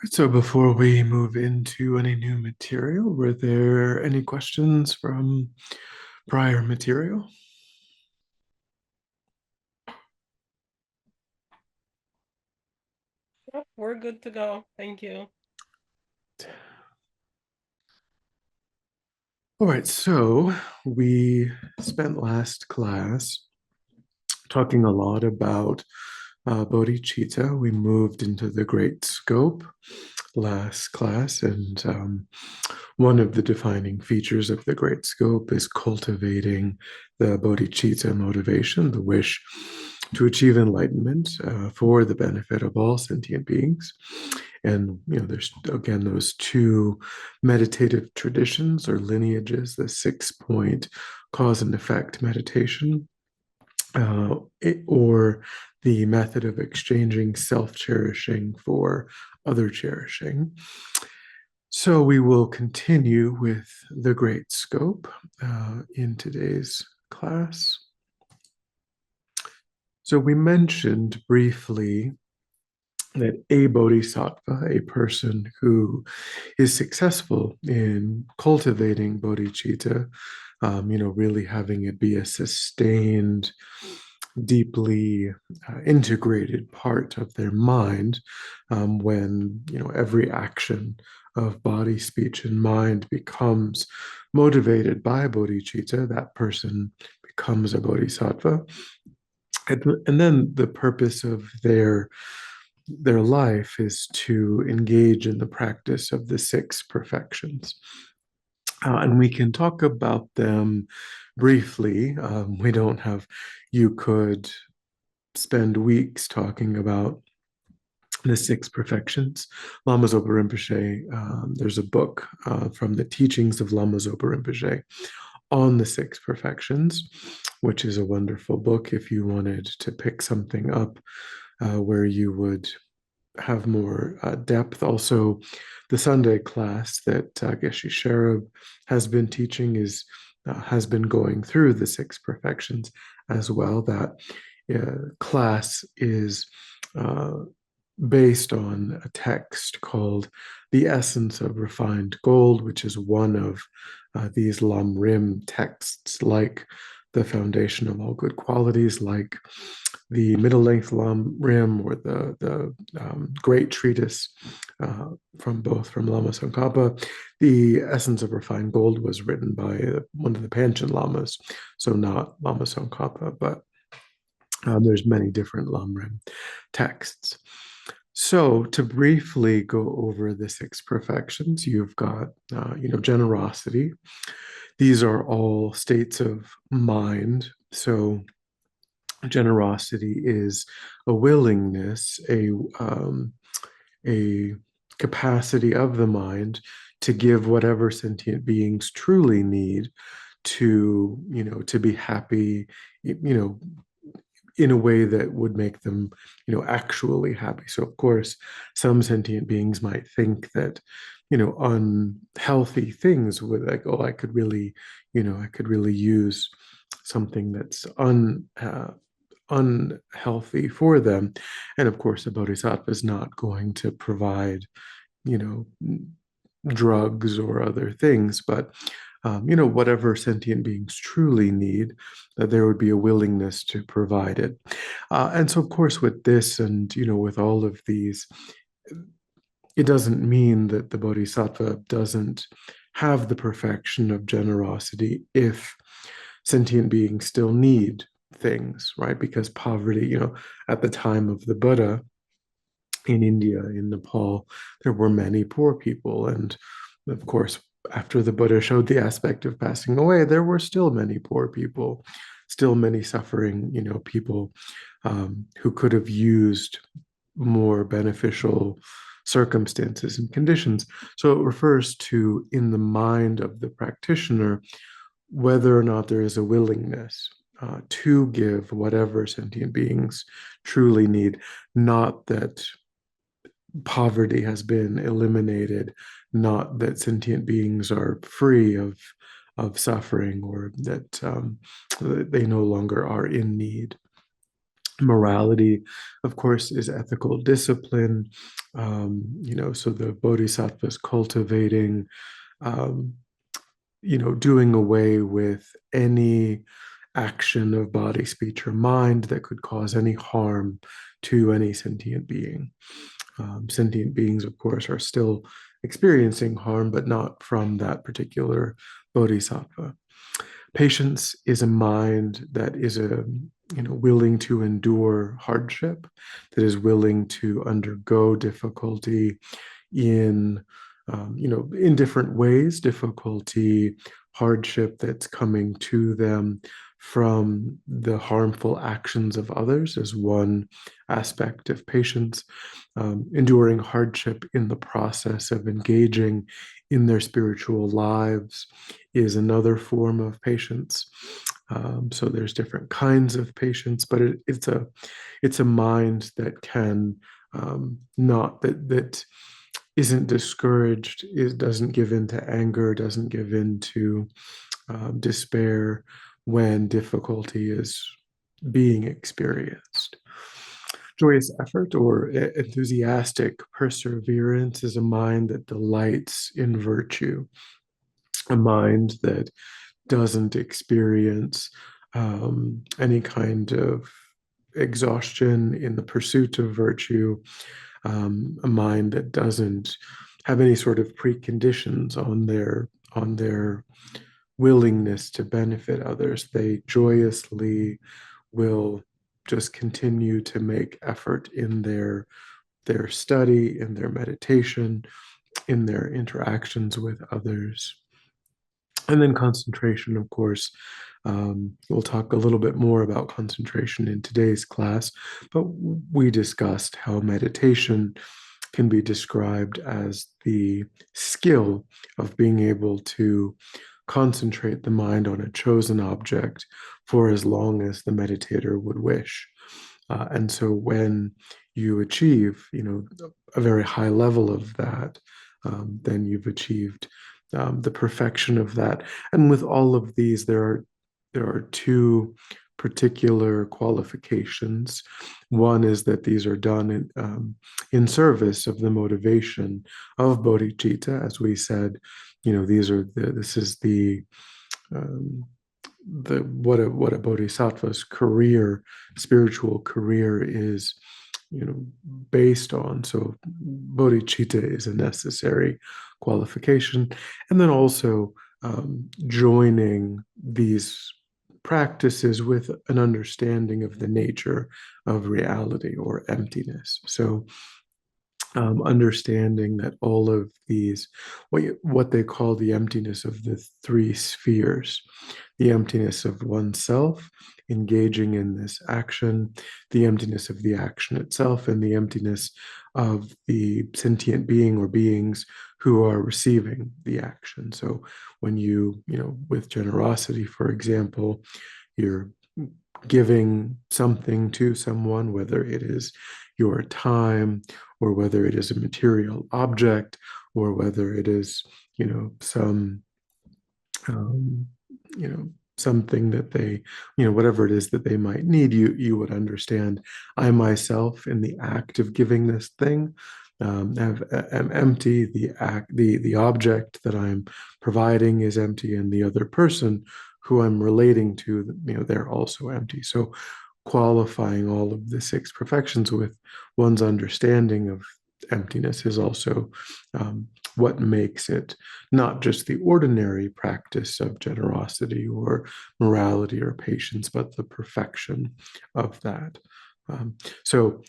So before we move into any new material, were there any questions from prior material? Yep, we're good to go. Thank you. All right, so we spent last class talking a lot about bodhicitta. We moved into the great scope last class, and one of the defining features of the great scope is cultivating the bodhicitta motivation, the wish to achieve enlightenment for the benefit of all sentient beings. And there's again those two meditative traditions or lineages: the 6 point cause and effect meditation, or the method of exchanging self-cherishing for other cherishing. So we will continue with the great scope in today's class. So we mentioned briefly that a bodhisattva, a person who is successful in cultivating bodhicitta, really having it be a sustained, deeply integrated part of their mind, when every action of body, speech, and mind becomes motivated by bodhicitta, that person becomes a bodhisattva. And then the purpose of their life is to engage in the practice of the six perfections. And we can talk about them briefly. We don't have, you could spend weeks talking about the six perfections. Lama Zopa Rinpoche, there's a book from the teachings of Lama Zopa Rinpoche on the six perfections, which is a wonderful book if you wanted to pick something up where you would have more depth. Also, the Sunday class that Geshe Sherab has been teaching has been going through the six perfections as well. That class is based on a text called The Essence of Refined Gold, which is one of these lamrim texts, like the Foundation of All Good Qualities, like the middle length lamrim, or the great treatise from Lama Tsongkhapa. The Essence of Refined Gold was written by one of the Panchen Lamas, so not Lama Tsongkhapa, but there's many different lamrim texts. So to briefly go over the six perfections, you've got generosity. These are all states of mind. So generosity is a willingness, a capacity of the mind to give whatever sentient beings truly need to be happy, you know, in a way that would make them, actually happy. So of course, some sentient beings might think that, unhealthy things would, like, oh, I could really use something that's unhealthy for them. And of course, a bodhisattva is not going to provide, you know, drugs or other things, but whatever sentient beings truly need, that there would be a willingness to provide it. And so, of course, with this and with all of these, it doesn't mean that the bodhisattva doesn't have the perfection of generosity if sentient beings still need things, right? Because poverty, at the time of the Buddha in India, in Nepal, there were many poor people. And of course, after the Buddha showed the aspect of passing away, there were still many poor people, still many suffering, people who could have used more beneficial circumstances and conditions. So it refers to, in the mind of the practitioner, whether or not there is a willingness to give whatever sentient beings truly need, not that poverty has been eliminated, not that sentient beings are free of suffering, or that they no longer are in need. Morality, of course, is ethical discipline. So the bodhisattva is cultivating, um, doing away with any action of body, speech, or mind that could cause any harm to any sentient being. Sentient beings, of course, are still experiencing harm, but not from that particular bodhisattva. Patience is a mind that is willing to endure hardship, that is willing to undergo difficulty in in different ways, difficulty, hardship that's coming to them from the harmful actions of others is one aspect of patience. Enduring hardship in the process of engaging in their spiritual lives is another form of patience. So there's different kinds of patience, but it's a mind that can not that isn't discouraged, doesn't give in to anger, doesn't give in to despair when difficulty is being experienced. Joyous effort or enthusiastic perseverance is a mind that delights in virtue, a mind that doesn't experience any kind of exhaustion in the pursuit of virtue, a mind that doesn't have any sort of preconditions on their willingness to benefit others. They joyously will just continue to make effort in their study, in their meditation, in their interactions with others. And then concentration, of course. We'll talk a little bit more about concentration in today's class, but we discussed how meditation can be described as the skill of being able to concentrate the mind on a chosen object for as long as the meditator would wish. And so when you achieve, a very high level of that, then you've achieved the perfection of that. And with all of these, there are two particular qualifications. One is that these are done in service of the motivation of bodhicitta, as we said. This is um, what a bodhisattva's career, spiritual career is, based on. So bodhicitta is a necessary qualification, and then also joining these practices with an understanding of the nature of reality or emptiness. So understanding that all of these, what they call the emptiness of the three spheres, the emptiness of oneself, engaging in this action, the emptiness of the action itself, and the emptiness of the sentient being or beings who are receiving the action. So when with generosity, for example, you're giving something to someone, whether it is your time or whether it is a material object or whether it is, some, um, something that they, whatever it is that they might need, you would understand. I myself, in the act of giving this thing, am empty. The object that I'm providing is empty, and the other person who I'm relating to, they're also empty. So qualifying all of the six perfections with one's understanding of emptiness is also what makes it not just the ordinary practice of generosity or morality or patience, but the perfection of that. So,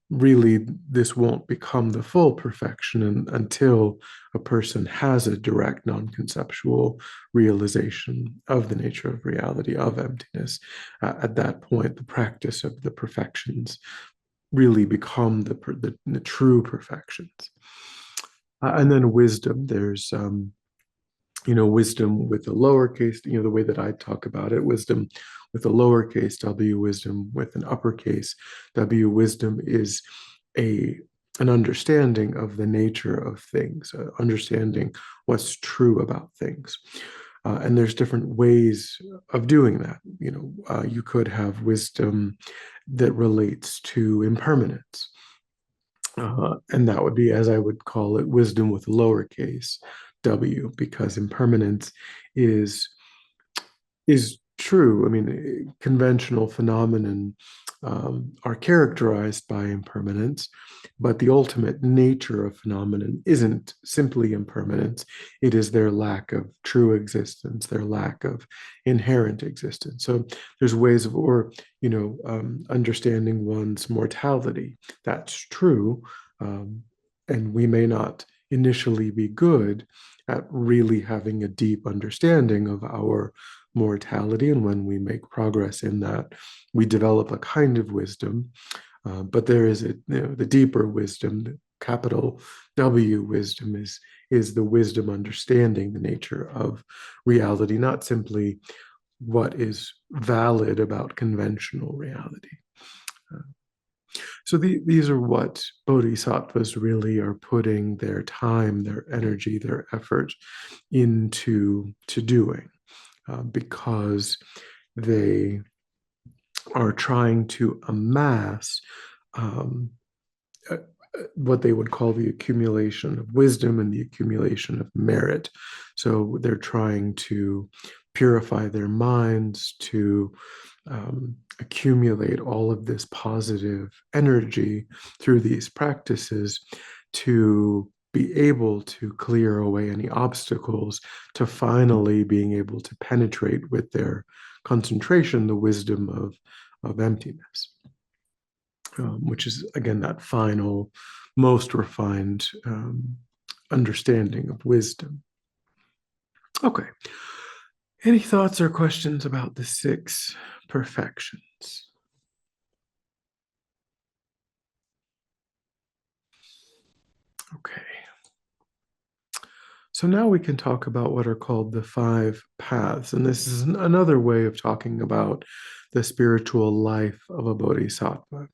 really, this won't become the full perfection until a person has a direct non-conceptual realization of the nature of reality, of emptiness. At that point, the practice of the perfections really become the true perfections. And then wisdom, there's wisdom with a lowercase, the way that I talk about it, wisdom with a lowercase w, wisdom with an uppercase w. Wisdom is an understanding of the nature of things, understanding what's true about things. And there's different ways of doing that. You could have wisdom that relates to impermanence. And that would be, as I would call it, wisdom with lowercase w, because impermanence is is true. I mean, conventional phenomenon are characterized by impermanence, but the ultimate nature of phenomenon isn't simply impermanence. It is their lack of true existence, their lack of inherent existence. So there's ways of, understanding one's mortality. That's true. And we may not initially be good at really having a deep understanding of our mortality. And when we make progress in that, we develop a kind of wisdom. But there is the deeper wisdom, the capital W wisdom is the wisdom understanding the nature of reality, not simply what is valid about conventional reality. So these are what bodhisattvas really are putting their time, their energy, their effort into doing, because they are trying to amass um, what they would call the accumulation of wisdom and the accumulation of merit. So they're trying to purify their minds, to accumulate all of this positive energy through these practices, to be able to clear away any obstacles, to finally being able to penetrate with their concentration the wisdom of emptiness, which is, again, that final, most refined understanding of wisdom. Okay. Any thoughts or questions about the six perfections? Okay. So now we can talk about what are called the five paths. And this is another way of talking about the spiritual life of a bodhisattva.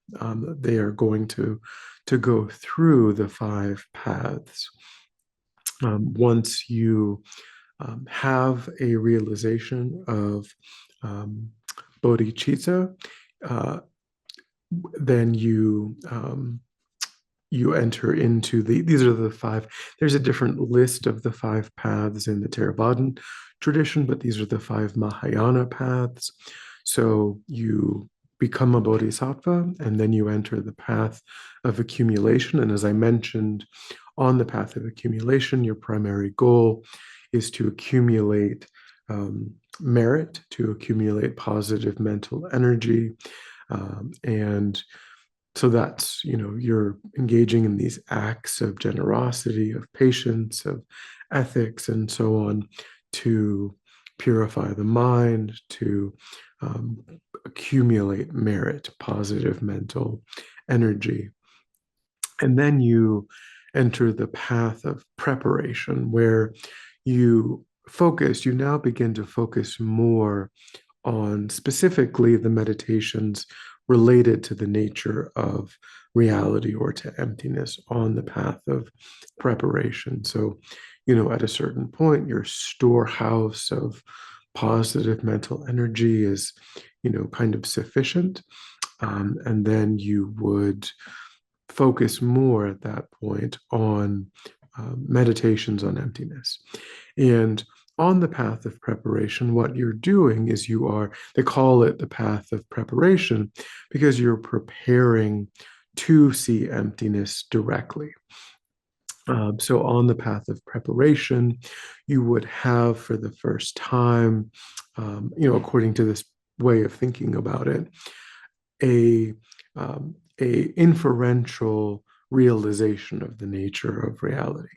They are going to go through the five paths. Once you have a realization of bodhicitta, then you enter into these are the five. There's a different list of the five paths in the Theravadan tradition, but these are the five Mahayana paths. So you become a bodhisattva, and then you enter the path of accumulation. And as I mentioned, on the path of accumulation, your primary goal is to accumulate merit, to accumulate positive mental energy, and so that's, you're engaging in these acts of generosity, of patience, of ethics, and so on, to purify the mind, to accumulate merit, positive mental energy. And then you enter the path of preparation, where you now begin to focus more on specifically the meditations related to the nature of reality or to emptiness on the path of preparation. So, at a certain point, your storehouse of positive mental energy is, kind of sufficient. And then you would focus more at that point on meditations on emptiness. And on the path of preparation, what you're doing is they call it the path of preparation because you're preparing to see emptiness directly. So on the path of preparation, you would have for the first time, according to this way of thinking about it, a inferential realization of the nature of reality.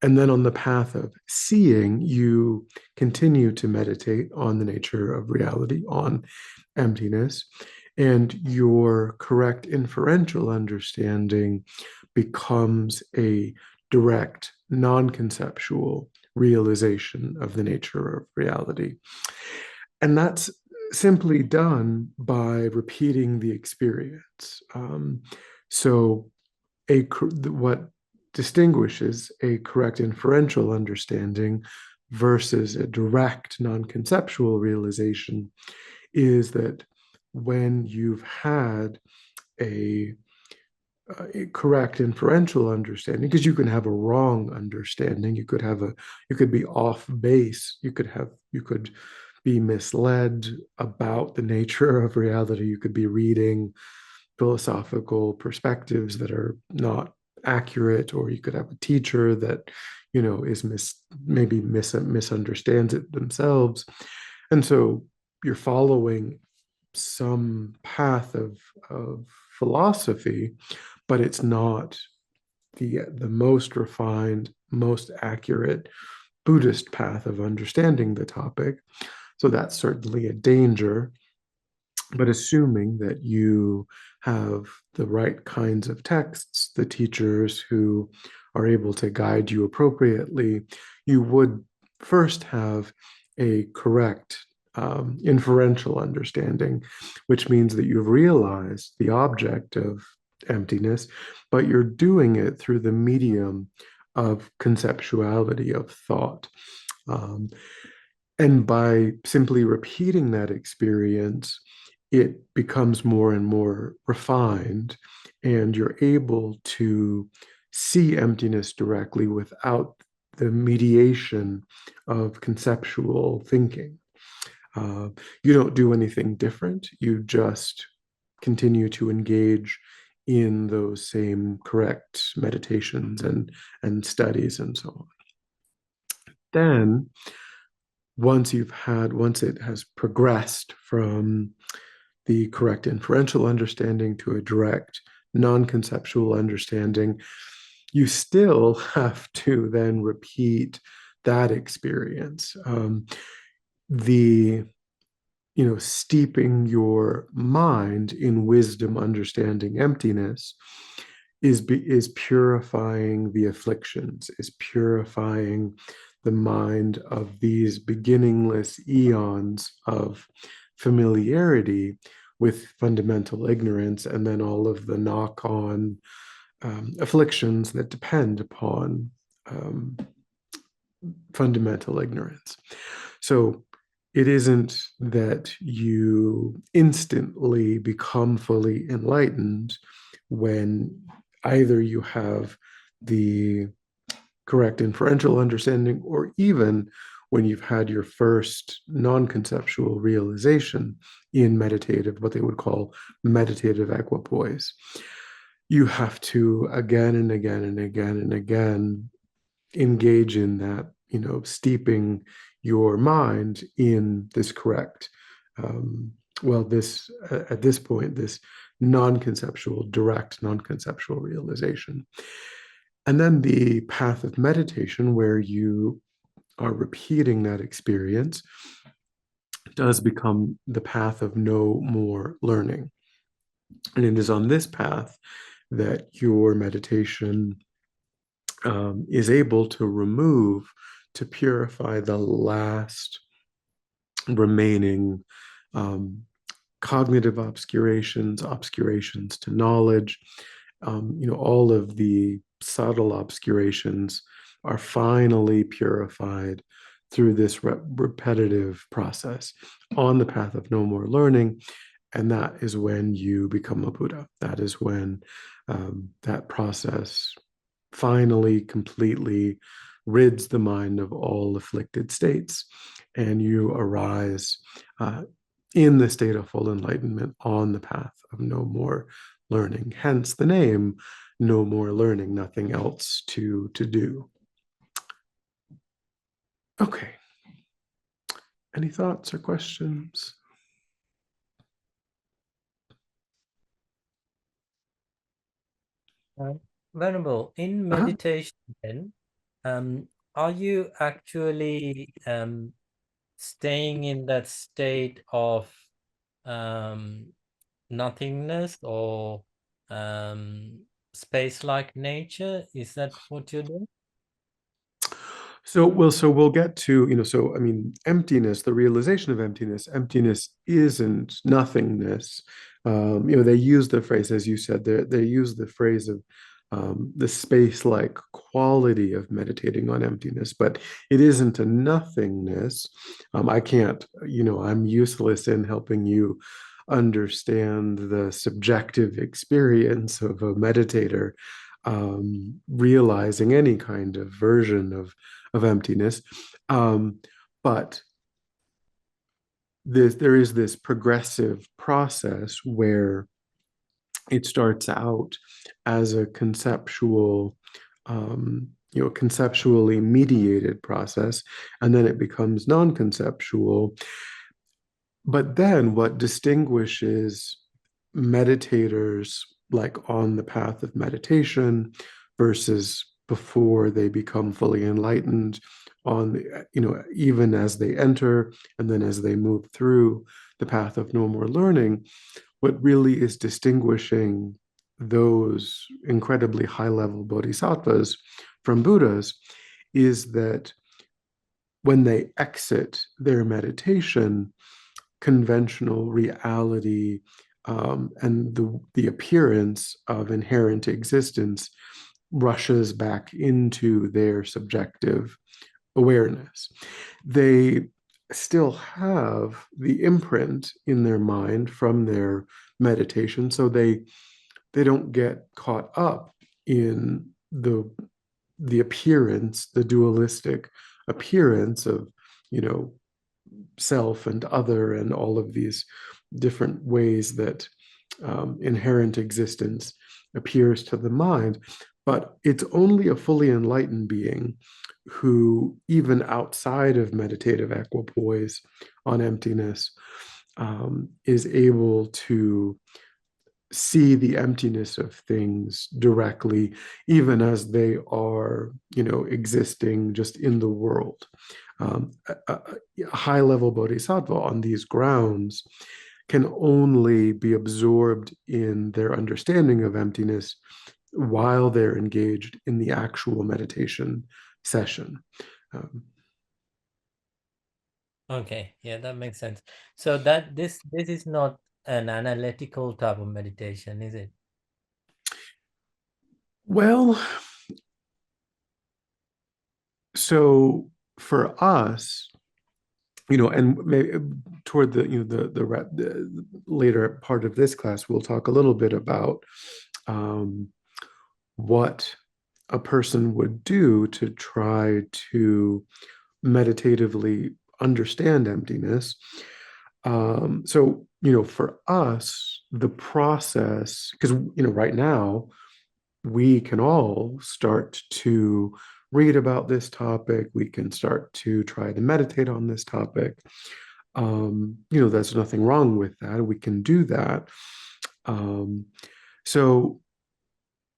And then on the path of seeing, you continue to meditate on the nature of reality, on emptiness, and your correct inferential understanding becomes a direct, non-conceptual realization of the nature of reality. And that's simply done by repeating the experience. So what distinguishes a correct inferential understanding versus a direct non-conceptual realization is that when you've had a, a correct inferential understanding, because you can have a wrong understanding, you could be off base, you could be misled about the nature of reality, you could be reading philosophical perspectives that are not accurate, or you could have a teacher that is misunderstands it themselves, and so you're following some path of philosophy, but it's not the most refined, most accurate Buddhist path of understanding the topic. So that's certainly a danger. But assuming that you have the right kinds of texts, the teachers who are able to guide you appropriately, you would first have a correct inferential understanding, which means that you've realized the object of emptiness, but you're doing it through the medium of conceptuality, of thought. Um, and by simply repeating that experience, it becomes more and more refined, and you're able to see emptiness directly without the mediation of conceptual thinking. Uh, you don't do anything different. You just continue to engage in those same correct meditations and studies and so on. Then once it has progressed from the correct inferential understanding to a direct non-conceptual understanding, you still have to then repeat that experience. The steeping your mind in wisdom, understanding emptiness is purifying the afflictions, is purifying the mind of these beginningless eons of familiarity with fundamental ignorance, and then all of the knock-on afflictions that depend upon um, fundamental ignorance. So it isn't that you instantly become fully enlightened when either you have the correct inferential understanding, or even when you've had your first non-conceptual realization in meditative, what they would call meditative equipoise. You have to again and again and again and again engage in that, steeping your mind in this correct, this at this point, this direct non-conceptual realization. And then the path of meditation, where you are repeating that experience, does become the path of no more learning. And it is on this path that your meditation is able to purify the last remaining cognitive obscurations to knowledge. All of the subtle obscurations are finally purified through this repetitive process on the path of no more learning. And that is when you become a Buddha. That is when that process finally completely rids the mind of all afflicted states, and you arise in the state of full enlightenment on the path of no more learning. Hence the name, no more learning, nothing else to do. Okay. Any thoughts or questions? Uh, Venerable, in meditation, then, are you actually staying in that state of nothingness or space-like nature? Is that what you're doing? So we'll get to, so I mean, emptiness, the realization of emptiness isn't nothingness. They use the phrase, as you said, they use the phrase of the space-like quality of meditating on emptiness, but it isn't a nothingness. I can't, I'm useless in helping you understand the subjective experience of a meditator realizing any kind of version of emptiness. But there is this progressive process where it starts out as a conceptually mediated process, and then it becomes non-conceptual. But then what distinguishes meditators like on the path of meditation versus before they become fully enlightened, on the, even as they enter and then as they move through the path of no more learning, what really is distinguishing those incredibly high level bodhisattvas from Buddhas is that when they exit their meditation, conventional reality and the appearance of inherent existence rushes back into their subjective awareness. They still have the imprint in their mind from their meditation, so they don't get caught up in the appearance, the dualistic appearance of, self and other and all of these different ways that inherent existence appears to the mind. But it's only a fully enlightened being who, even outside of meditative equipoise on emptiness, is able to see the emptiness of things directly, even as they are, existing just in the world. A high-level bodhisattva on these grounds can only be absorbed in their understanding of emptiness while they're engaged in the actual meditation session. Okay, yeah, that makes sense. So that this is not an analytical type of meditation, is it? Well, so for us, and maybe toward the later part of this class, we'll talk a little bit about what a person would do to try to meditatively understand emptiness. So, for us, the process, because, right now, we can all start to read about this topic. We can start to try to meditate on this topic. There's nothing wrong with that. We can do that. So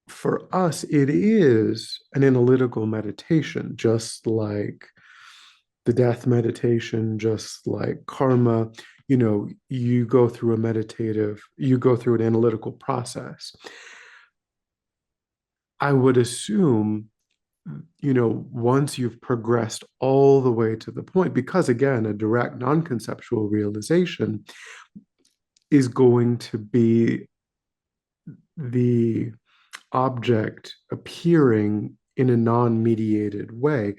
for us, it is an analytical meditation, just like the death meditation, just like karma. You go through an analytical process. I would assume, once you've progressed all the way to the point, because again, a direct non-conceptual realization is going to be the object appearing in a non-mediated way.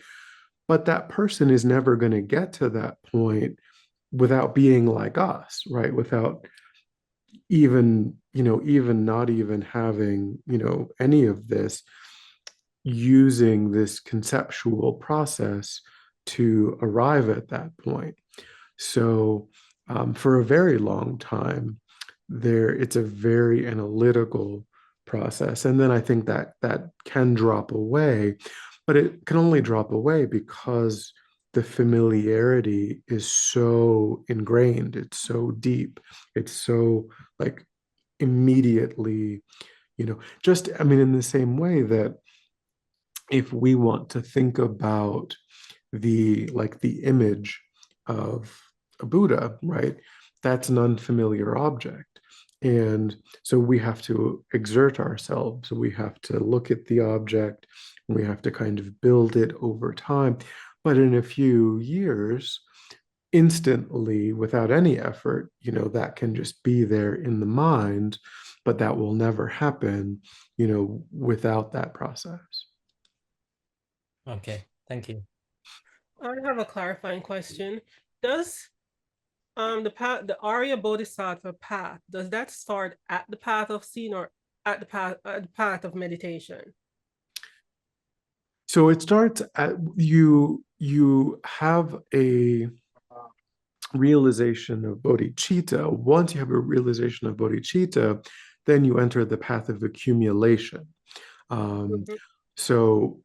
But that person is never going to get to that point without being like us, right? Without even not even having, any of this, using this conceptual process to arrive at that point. So for a very long time, it's a very analytical process. And then I think that can drop away, but it can only drop away because the familiarity is so ingrained, it's so deep, it's so like immediately, just, I mean, in the same way that if we want to think about the image of a Buddha, right? That's an unfamiliar object. And so we have to exert ourselves. We have to look at the object, and we have to kind of build it over time. But in a few years, instantly, without any effort, that can just be there in the mind. but that will never happen, without that process. Okay, thank you. I have a clarifying question. Does the Arya Bodhisattva path, does that start at the path of seeing or at the path of meditation? So it starts at you have a realization of bodhicitta. Once you have a realization of bodhicitta, then you enter the path of accumulation. Mhm. So,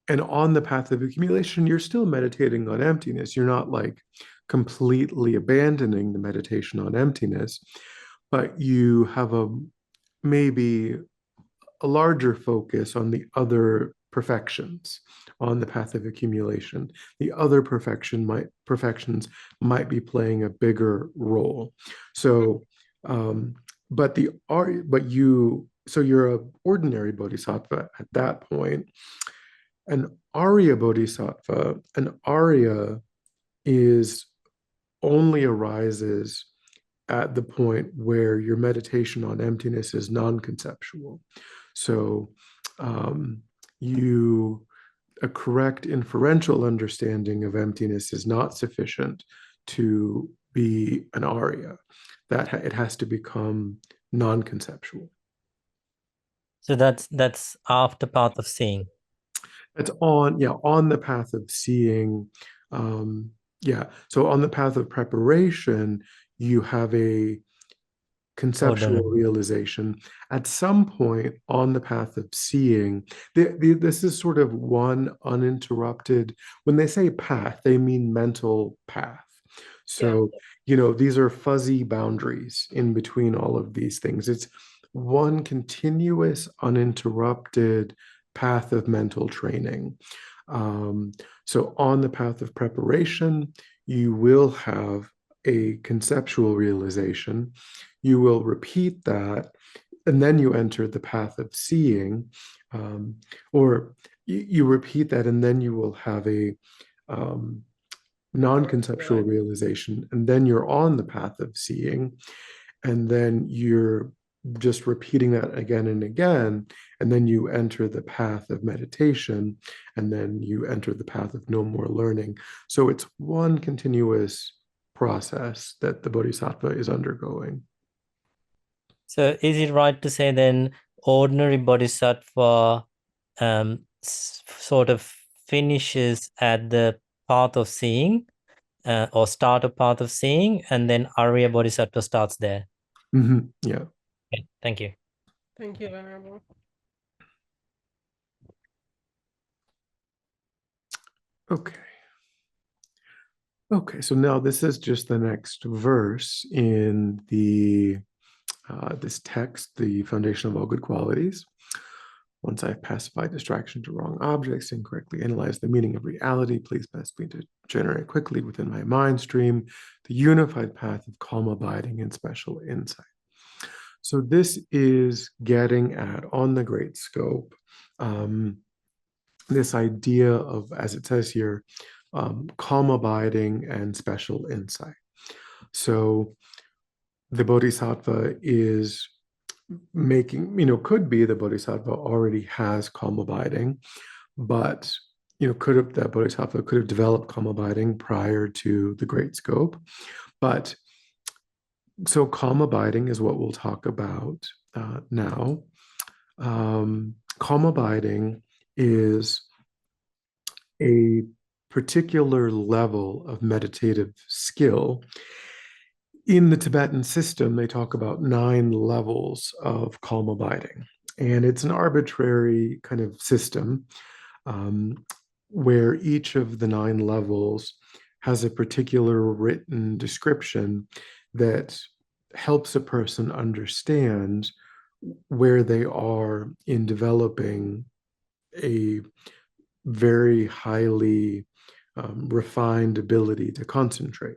and on the path of accumulation, you're still meditating on emptiness. You're not like completely abandoning the meditation on emptiness, but you have maybe a larger focus on the other perfections on the path of accumulation. The other perfections might be playing a bigger role. So, but you're an ordinary bodhisattva at that point. An Arya bodhisattva, an Arya is only arises at the point where your meditation on emptiness is non-conceptual. So you a correct inferential understanding of emptiness is not sufficient to be an Arya. That it has to become non-conceptual. So that's after path of seeing. It's on the path of seeing. So on the path of preparation, you have a conceptual realization. At some point on the path of seeing, this is sort of one uninterrupted, when they say path, they mean mental path. So, these are fuzzy boundaries in between all of these things. It's one continuous, uninterrupted path of mental training. So on the path of preparation, you will have a conceptual realization. You will repeat that, and then you enter the path of seeing, or you repeat that, and then you will have a non-conceptual realization, and then you're on the path of seeing, and then you're just repeating that again and again, and then you enter the path of meditation, and then you enter the path of no more learning. So it's one continuous process that the bodhisattva is undergoing. So is it right to say then ordinary bodhisattva sort of finishes at the path of seeing, or start a path of seeing, and then Arya bodhisattva starts there? Yeah. Okay, thank you. Thank you, Venerable. Okay, so now this is just the next verse in this text, the foundation of all good qualities. Once I've pacified distraction to wrong objects and correctly analyzed the meaning of reality, please best me to generate quickly within my mind stream the unified path of calm abiding and special insight. So this is getting at, on the great scope, this idea of, as it says here, calm abiding and special insight. So the bodhisattva is making, could be the bodhisattva already has calm abiding, but that bodhisattva could have developed calm abiding prior to the great scope. But so calm abiding is what we'll talk about now. Calm abiding is a particular level of meditative skill. In the Tibetan system, they talk about 9 levels of calm abiding, and it's an arbitrary kind of system where each of the 9 levels has a particular written description that helps a person understand where they are in developing a very highly refined ability to concentrate.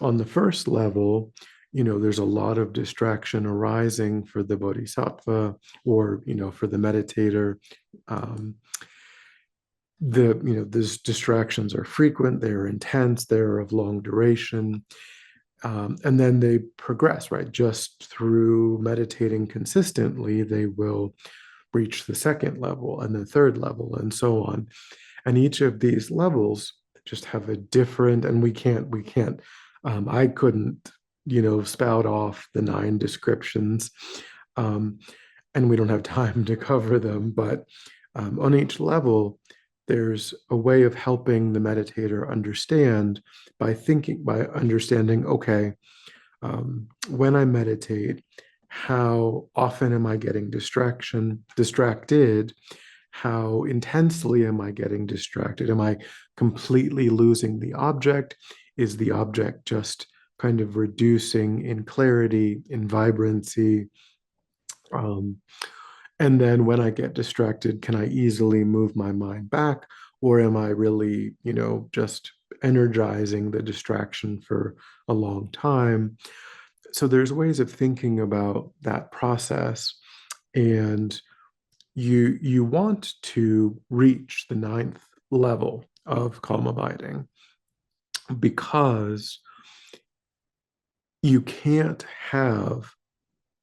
On the first level, there's a lot of distraction arising for the bodhisattva, or for the meditator. These distractions are frequent, they're intense, they're of long duration. And then they progress, right? Just through meditating consistently, they will reach the second level and the third level and so on. And each of these levels just have a different, and I couldn't, spout off the 9 descriptions. Um, and we don't have time to cover them, but on each level, there's a way of helping the meditator understand by understanding, okay, when I meditate, how often am I getting distracted? How intensely am I getting distracted? Am I completely losing the object? Is the object just kind of reducing in clarity, in vibrancy? Um, and then when I get distracted, can I easily move my mind back? Or am I really, just energizing the distraction for a long time? So there's ways of thinking about that process. And you want to reach the 9th level of calm abiding because you can't have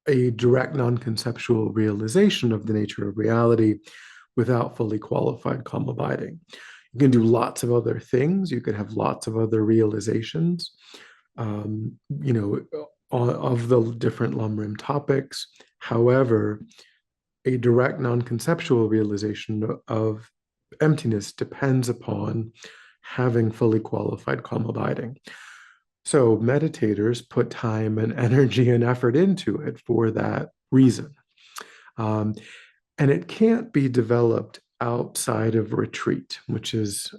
a direct non-conceptual realization of the nature of reality without fully qualified calm abiding. You can do lots of other things. You could have lots of other realizations, um, you know, of the different lamrim topics. However, a direct non-conceptual realization of emptiness depends upon having fully qualified calm abiding. So meditators put time and energy and effort into it for that reason. Um, and it can't be developed outside of retreat, which is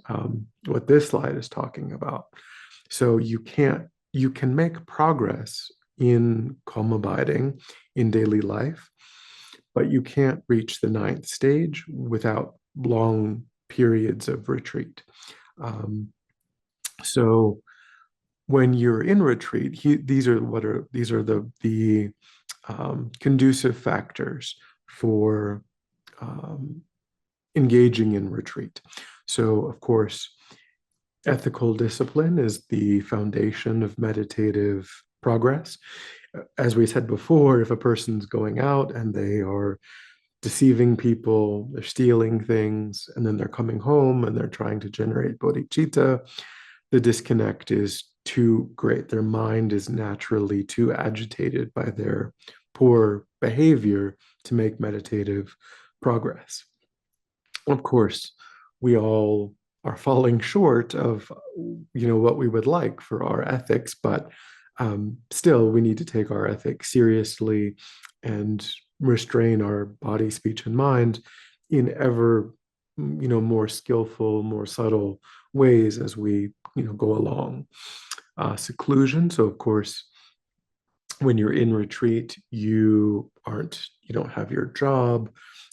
what this slide is talking about. So you can make progress in calm abiding in daily life, but you can't reach the 9th stage without long periods of retreat. So when you're in retreat, these are the conducive factors for engaging in retreat. So, of course, ethical discipline is the foundation of meditative progress. As we said before, if a person's going out and they are deceiving people, they're stealing things, and then they're coming home and they're trying to generate bodhicitta, the disconnect is too great. Their mind is naturally too agitated by their poor behavior to make meditative progress. Of course, we all are falling short of what we would like for our ethics, but still we need to take our ethics seriously and restrain our body, speech, and mind in ever more skillful, more subtle ways as we go along. Seclusion. So of course, when you're in retreat, you don't have your job,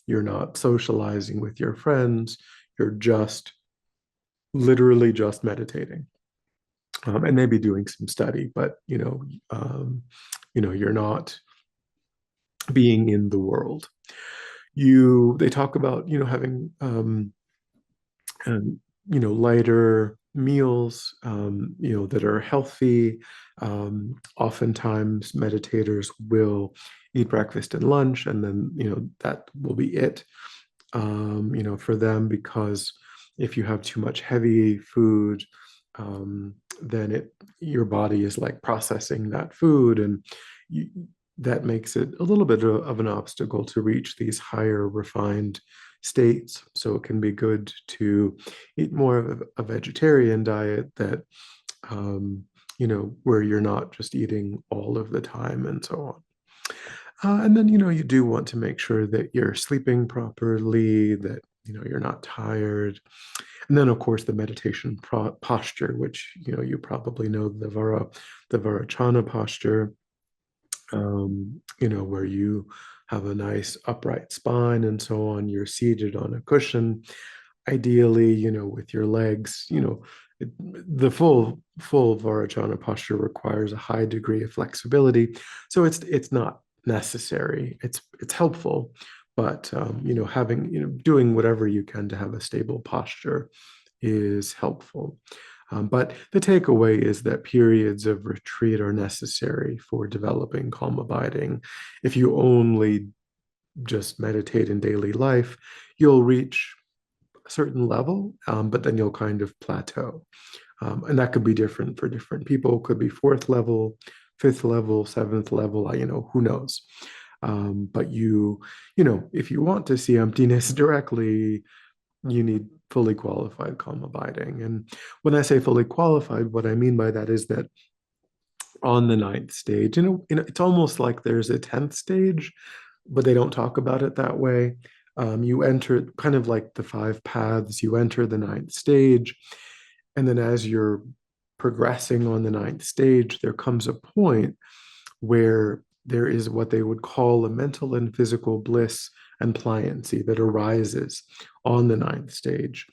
you're not socializing with your friends, you're just literally just meditating. And maybe doing some study, but you're not being in the world. They talk about having lighter meals, that are healthy. Oftentimes, meditators will eat breakfast and lunch, and then that will be it. For them, because if you have too much heavy food, then your body is like processing that food, and that makes it a little bit of an obstacle to reach these higher refined states. So it can be good to eat more of a vegetarian diet that, where you're not just eating all of the time and so on. And then, you do want to make sure that you're sleeping properly, that, you're not tired. And then, of course, the meditation posture, which, you probably know the Varachana posture, where you have a nice upright spine and so on. You're seated on a cushion, ideally, with your legs, the full Varachana posture requires a high degree of flexibility. So it's not necessary. It's helpful, but having, doing whatever you can to have a stable posture is helpful. But the takeaway is that periods of retreat are necessary for developing calm abiding. If you only just meditate in daily life, you'll reach a certain level, but then you'll kind of plateau. And that could be different for different people. It could be fourth level, fifth level, seventh level, who knows? But if you want to see emptiness directly, you need fully qualified calm abiding. And when I say fully qualified, what I mean by that is that on the ninth stage, it's almost like there's a 10th stage, but they don't talk about it that way. You enter kind of like the 5 paths, you enter the ninth stage, and then as you're progressing on the ninth stage, there comes a point where there is what they would call a mental and physical bliss and pliancy that arises on the ninth stage.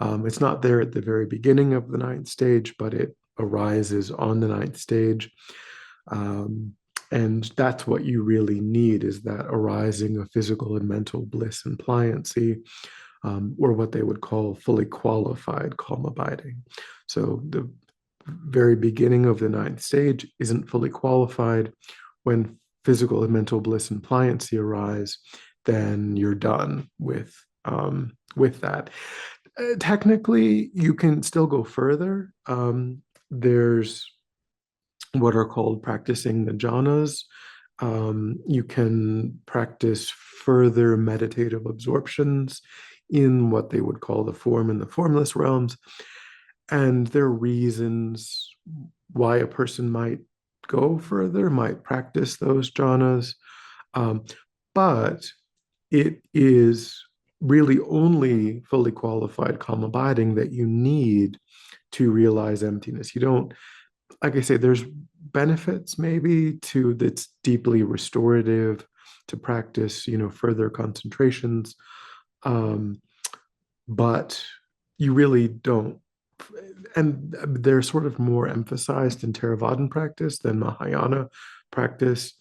It's not there at the very beginning of the ninth stage, but it arises on the ninth stage. And that's what you really need, is that arising of physical and mental bliss and pliancy, or what they would call fully qualified calm abiding. So the very beginning of the ninth stage isn't fully qualified. When physical and mental bliss and pliancy arise, then you're done with that. Technically, you can still go further. There's what are called practicing the jhanas. You can practice further meditative absorptions in what they would call the form and the formless realms. And there are reasons why a person might go further, might practice those jhanas. But it is really only fully qualified calm abiding that you need to realize emptiness. You don't, like I say, there's benefits maybe to that's deeply restorative to practice, further concentrations. But you really don't. And they're sort of more emphasized in Theravadan practice than Mahayana practice.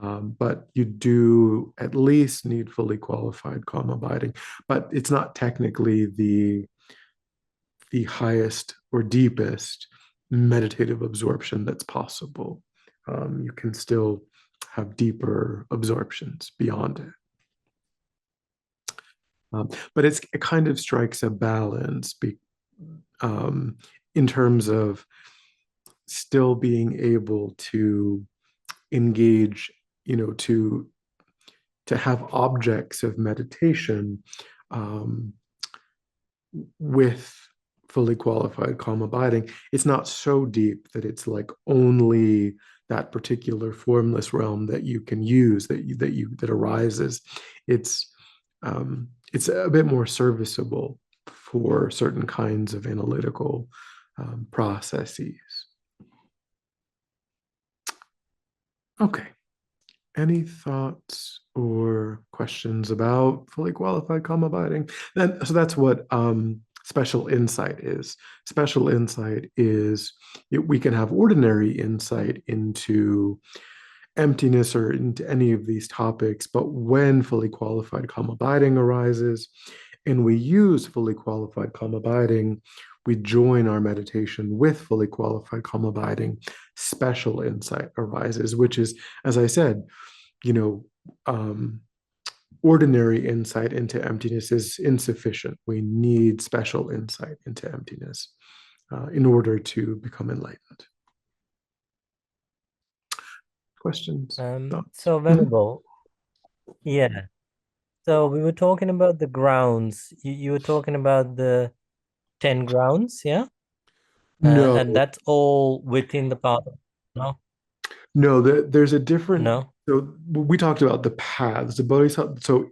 But you do at least need fully qualified calm abiding. But it's not technically the highest or deepest meditative absorption that's possible. You can still have deeper absorptions beyond it. But it kind of strikes a balance in terms of still being able to engage, to have objects of meditation with fully qualified calm abiding. It's not so deep that it's like only that particular formless realm that you can use, that arises. It's a bit more serviceable for certain kinds of analytical processes. Okay. Any thoughts or questions about fully qualified calm abiding? So that's what special insight is. Special insight is we can have ordinary insight into emptiness or into any of these topics, but when fully qualified calm abiding arises and we use fully qualified calm abiding, we join our meditation with fully qualified calm abiding, special insight arises, which is, as I said, ordinary insight into emptiness is insufficient. We need special insight into emptiness in order to become enlightened. Questions? So Venerable, yeah. So we were talking about the grounds. You were talking about the 10 grounds, yeah? No, And that's all within the path. No? no, there's a different. No? So we talked about the paths, the bodhisattva. So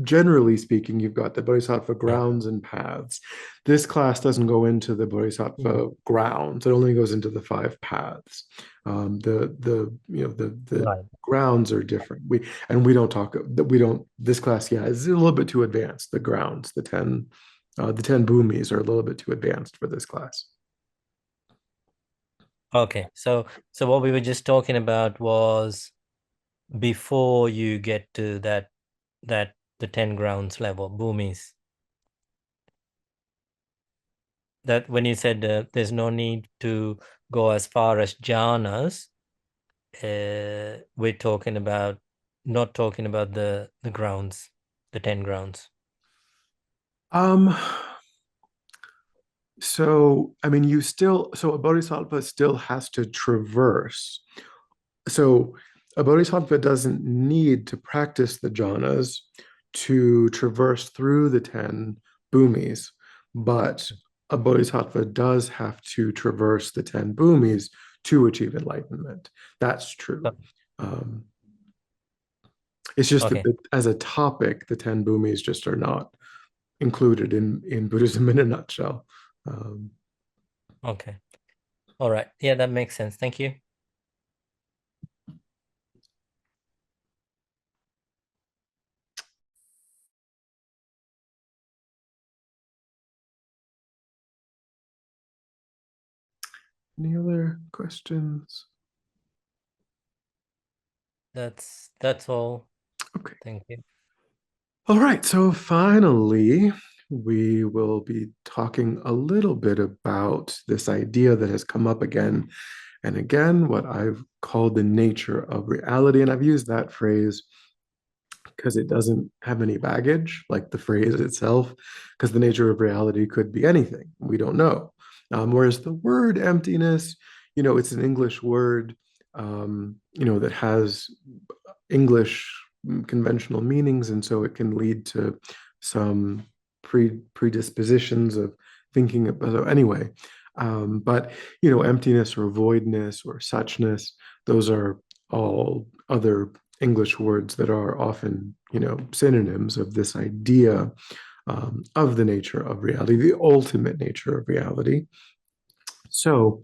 generally speaking, you've got the bodhisattva grounds and paths. This class doesn't go into the bodhisattva grounds. It only goes into the 5 paths. The Right. grounds are different. This class, yeah, is a little bit too advanced. The grounds, the 10 bhumis are a little bit too advanced for this class. Okay. So what we were just talking about was before you get to that the 10 grounds level, bhumis. that when you said there's no need to go as far as jhanas, we're talking about not talking about the grounds, the 10 grounds. So I mean, so a bodhisattva still has to traverse. So a bodhisattva doesn't need to practice the jhanas to traverse through the 10 bhumis, but a bodhisattva does have to traverse the 10 bhumis to achieve enlightenment. That's true. Um, it's just Okay. that as a topic, the 10 bhumis just are not included in Buddhism in a nutshell. Okay. All right. Yeah, that makes sense. Thank you. Any other questions? That's all. Okay. Thank you. All right. So finally, we will be talking a little bit about this idea that has come up again and again, what I've called the nature of reality. And I've used that phrase because it doesn't have any baggage, like the phrase itself, because the nature of reality could be anything. We don't know. Whereas the word emptiness, it's an English word, that has English conventional meanings, and so it can lead to some predispositions of thinking about. So anyway, but emptiness or voidness or suchness, those are all other English words that are often, synonyms of this idea of the nature of reality, the ultimate nature of reality. So,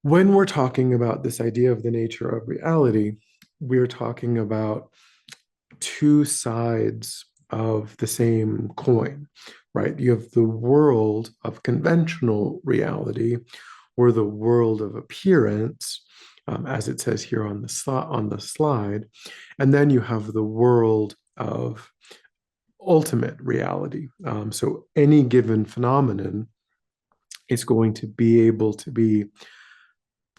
when we're talking about this idea of the nature of reality, we're talking about two sides of the same coin, right? You have the world of conventional reality, or the world of appearance, as it says here on the slide, and then you have the world of ultimate reality. So any given phenomenon is going to be able to be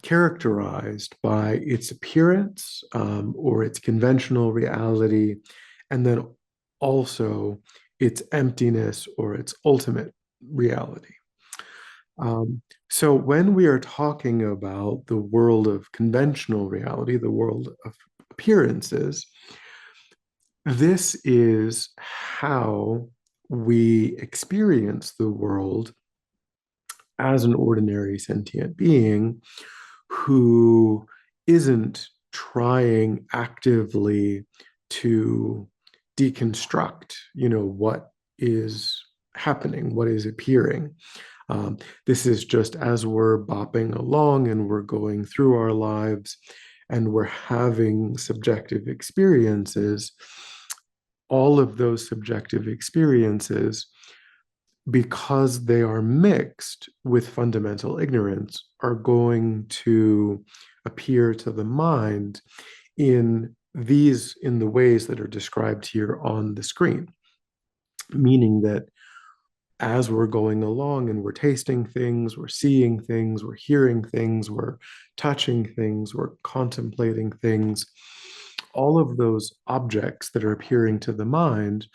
characterized by its appearance, or its conventional reality, and then also its emptiness or its ultimate reality. So when we are talking about the world of conventional reality, the world of appearances, this is how we experience the world as an ordinary sentient being who isn't trying actively to deconstruct, what is happening, what is appearing. This is just as we're bopping along and we're going through our lives and we're having subjective experiences. All of those subjective experiences, because they are mixed with fundamental ignorance, are going to appear to the mind in the ways that are described here on the screen. Meaning that as we're going along and we're tasting things, we're seeing things, we're hearing things, we're touching things, we're contemplating things, all of those objects that are appearing to the mind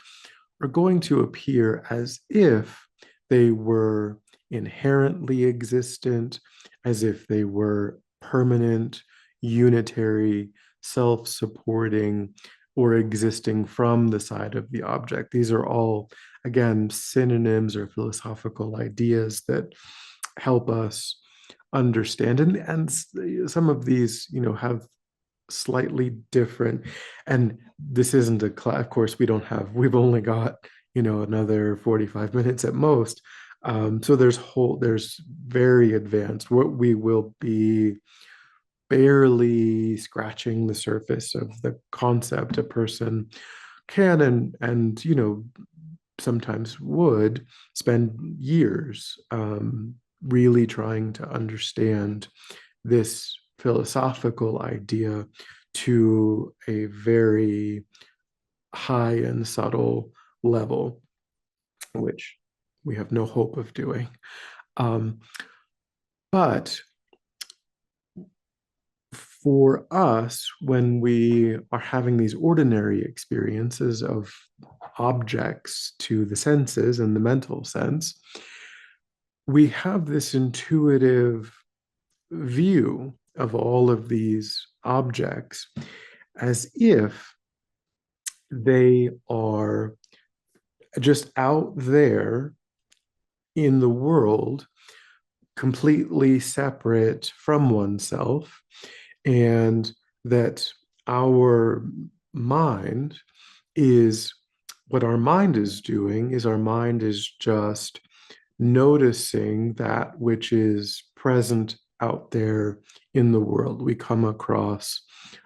are going to appear as if they were inherently existent, as if they were permanent, unitary, self supporting, or existing from the side of the object. These are all, again, synonyms or philosophical ideas that help us understand. And some of these, have slightly different, and this isn't a class, of course we've only got another 45 minutes at most, so there's very advanced, what we will be barely scratching the surface of the concept. A person can and sometimes would spend years really trying to understand this philosophical idea to a very high and subtle level, which we have no hope of doing. But for us, when we are having these ordinary experiences of objects to the senses and the mental sense, we have this intuitive view of all of these objects as if they are just out there in the world, completely separate from oneself, and that our mind is what our mind is doing is our mind is just noticing that which is present out there in the world. We come across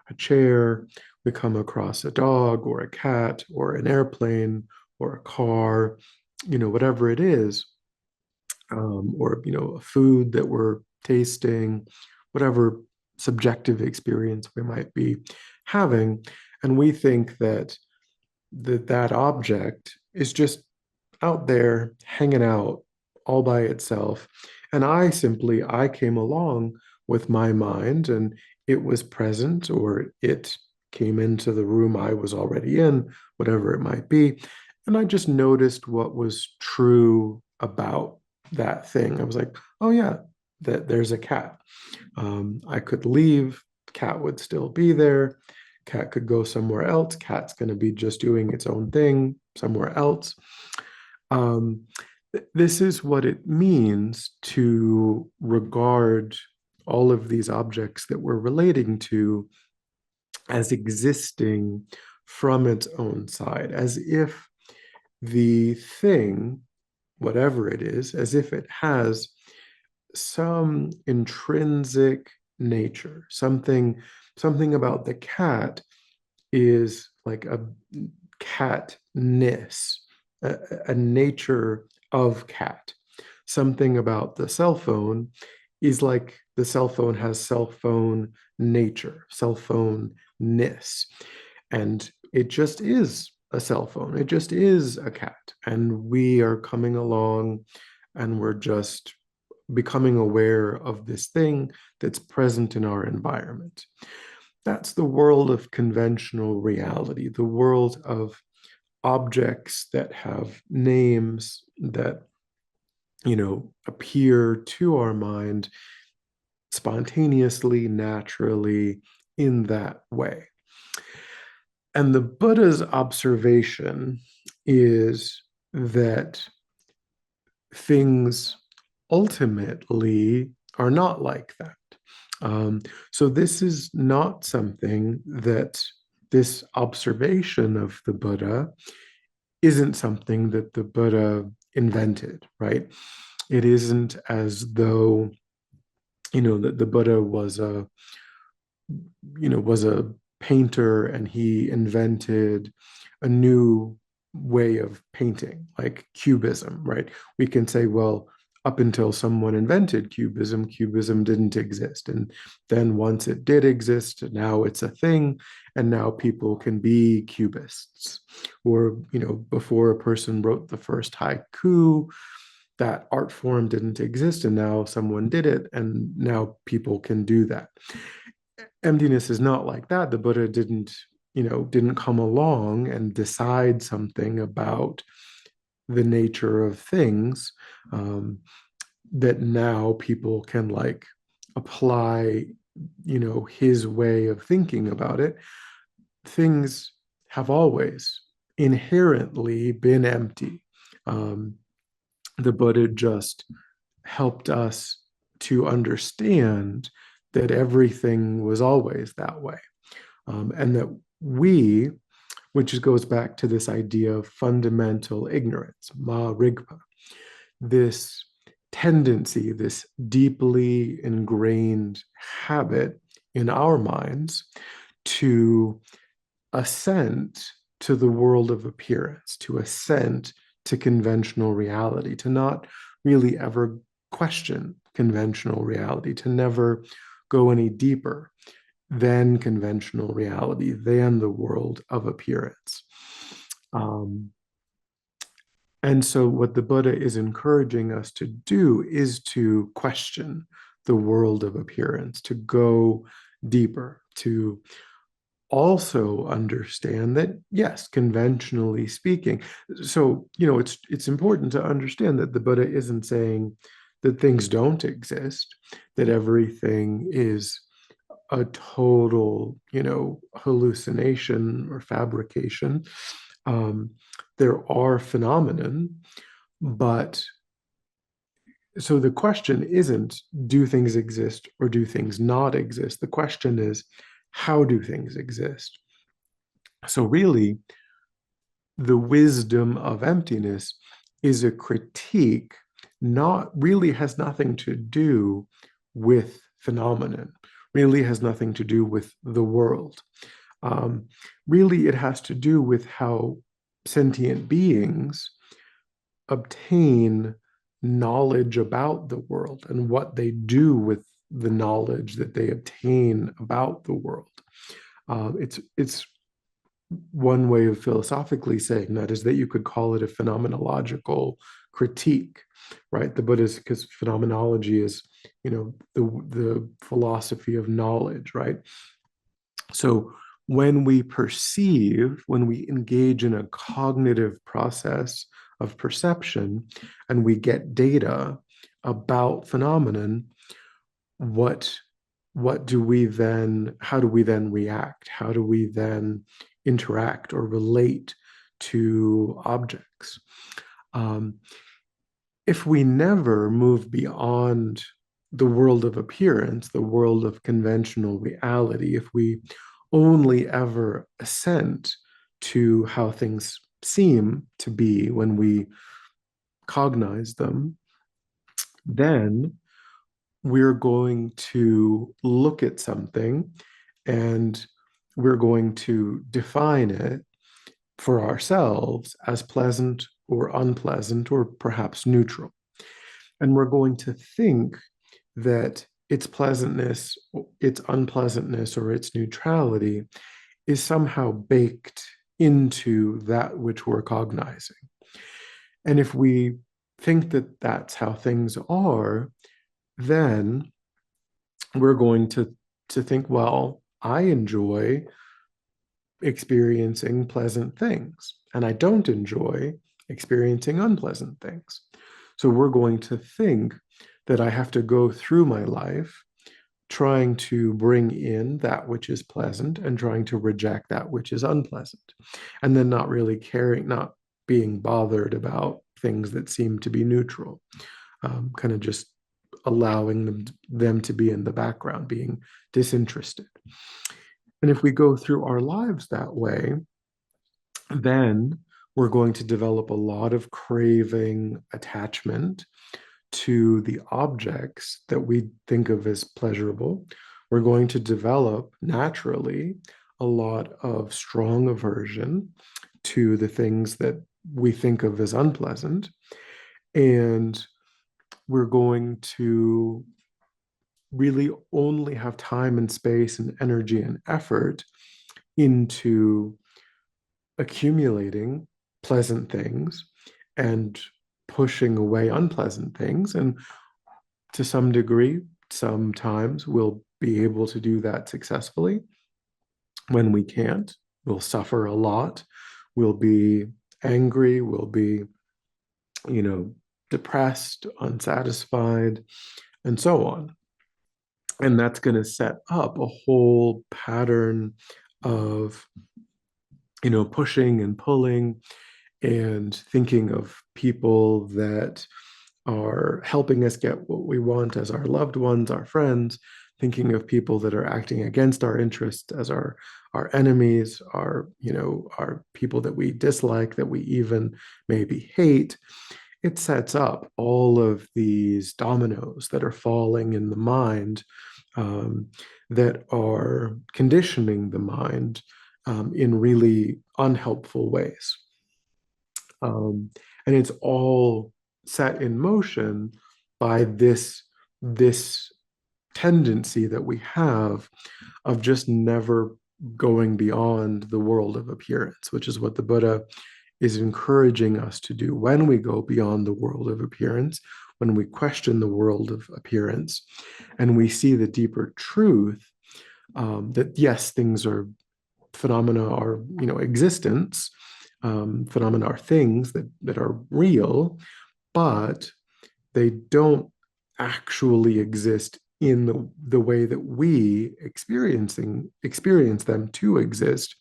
a chair, we come across a dog or a cat or an airplane or a car, whatever it is, or a food that we're tasting, whatever subjective experience we might be having, and we think that that object is just out there hanging out all by itself. And I came along with my mind, and it was present, or it came into the room I was already in, whatever it might be. And I just noticed what was true about that thing. I was like, oh yeah, that there's a cat. I could leave, cat would still be there. Cat could go somewhere else. Cat's going to be just doing its own thing somewhere else. This is what it means to regard all of these objects that we're relating to as existing from its own side, as if the thing, whatever it is, as if it has some intrinsic nature, something about the cat is like a catness, a nature of cat. Something about the cell phone is like the cell phone has cell phone nature, cell phone-ness. And it just is a cell phone. It just is a cat. And we are coming along and we're just becoming aware of this thing that's present in our environment. That's the world of conventional reality, the world of objects that have names that appear to our mind spontaneously, naturally, in that way. And the Buddha's observation is that things ultimately are not like that. So this is not something that this observation of the Buddha isn't something that the Buddha invented, right? It isn't as though, that the Buddha was a painter and he invented a new way of painting, like cubism, right? We can say, well, up until someone invented cubism, cubism didn't exist. And then once it did exist, now it's a thing, and now people can be cubists. Or, before a person wrote the first haiku, that art form didn't exist, and now someone did it, and now people can do that. Emptiness is not like that. The Buddha didn't come along and decide something about the nature of things that now people can apply, his way of thinking about it. Things have always inherently been empty. The Buddha just helped us to understand that everything was always that way. And that we, which goes back to this idea of fundamental ignorance, ma rigpa, this tendency, this deeply ingrained habit in our minds to assent to the world of appearance, to assent to conventional reality, to not really ever question conventional reality, to never go any deeper than conventional reality, than the world of appearance. And so what the Buddha is encouraging us to do is to question the world of appearance, to go deeper, to also understand that, yes, conventionally speaking. So, it's important to understand that the Buddha isn't saying that things don't exist, that everything is a total, hallucination or fabrication. There are phenomenon, but so the question isn't, do things exist or do things not exist? The question is, how do things exist? So really, the wisdom of emptiness is a critique, not really has nothing to do with phenomenon, really has nothing to do with the world. Really, it has to do with how sentient beings obtain knowledge about the world and what they do with the knowledge that they obtain about the world. It's one way of philosophically saying that is that you could call it a phenomenological critique, right? The Buddhist, because phenomenology is, the philosophy of knowledge, right? So when we perceive, when we engage in a cognitive process of perception and we get data about phenomenon, what do we then, how do we then react? How do we then interact or relate to objects? If we never move beyond the world of appearance, the world of conventional reality, if we only ever assent to how things seem to be when we cognize them, then we're going to look at something and we're going to define it for ourselves as pleasant or unpleasant or perhaps neutral. And we're going to think that its pleasantness, its unpleasantness, or its neutrality is somehow baked into that which we're cognizing. And if we think that that's how things are, then we're going to think, well, I enjoy experiencing pleasant things, and I don't enjoy experiencing unpleasant things. So we're going to think that I have to go through my life trying to bring in that which is pleasant and trying to reject that which is unpleasant, and then not really caring, not being bothered about things that seem to be neutral, kind of just allowing them to be in the background, being disinterested. And if we go through our lives that way, then we're going to develop a lot of craving, attachment to the objects that we think of as pleasurable. We're going to develop naturally a lot of strong aversion to the things that we think of as unpleasant. And we're going to really only have time and space and energy and effort into accumulating pleasant things and pushing away unpleasant things. And to some degree, sometimes we'll be able to do that successfully. When we can't, we'll suffer a lot. We'll be angry. We'll be, depressed, unsatisfied, and so on. And that's going to set up a whole pattern of, pushing and pulling and thinking of people that are helping us get what we want as our loved ones, our friends, thinking of people that are acting against our interests as our enemies, our people that we dislike, that we even maybe hate. It sets up all of these dominoes that are falling in the mind, that are conditioning the mind in really unhelpful ways. And it's all set in motion by this tendency that we have of just never going beyond the world of appearance, which is what the Buddha is encouraging us to do when we go beyond the world of appearance, when we question the world of appearance, and we see the deeper truth that yes, things are phenomena are, existence. Phenomena are things that are real, but they don't actually exist in the way that we experience them to exist.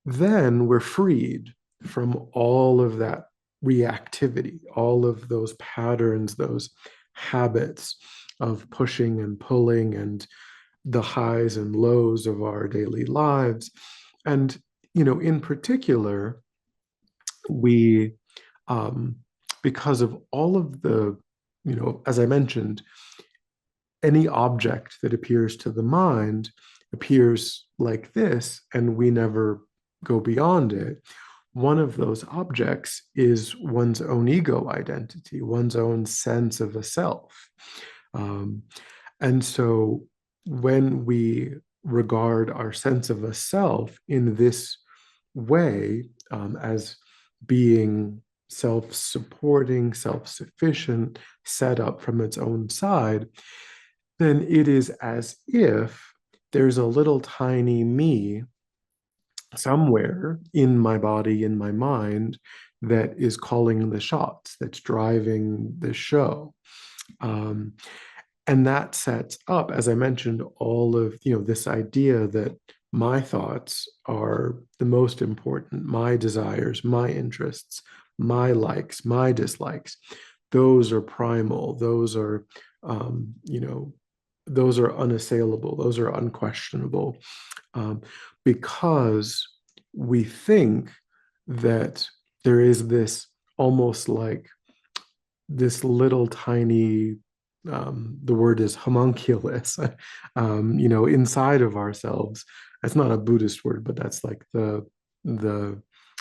Then we're freed from all of that reactivity, all of those patterns, those habits of pushing and pulling and the highs and lows of our daily lives. And, in particular, we, because of all of the, as I mentioned, any object that appears to the mind appears like this, and we never go beyond it. One of those objects is one's own ego identity, one's own sense of a self. And so when we regard our sense of a self in this way, as being self-supporting, self-sufficient, set up from its own side, then it is as if there's a little tiny me somewhere in my body, in my mind, that is calling the shots, that's driving the show. And that sets up, as I mentioned, all of this idea that my thoughts are the most important, my desires, my interests, my likes, my dislikes. Those are primal. Those are, those are unassailable. Those are unquestionable, because we think that there is this almost like this little tiny, the word is homunculus, inside of ourselves. That's not a Buddhist word, but that's like the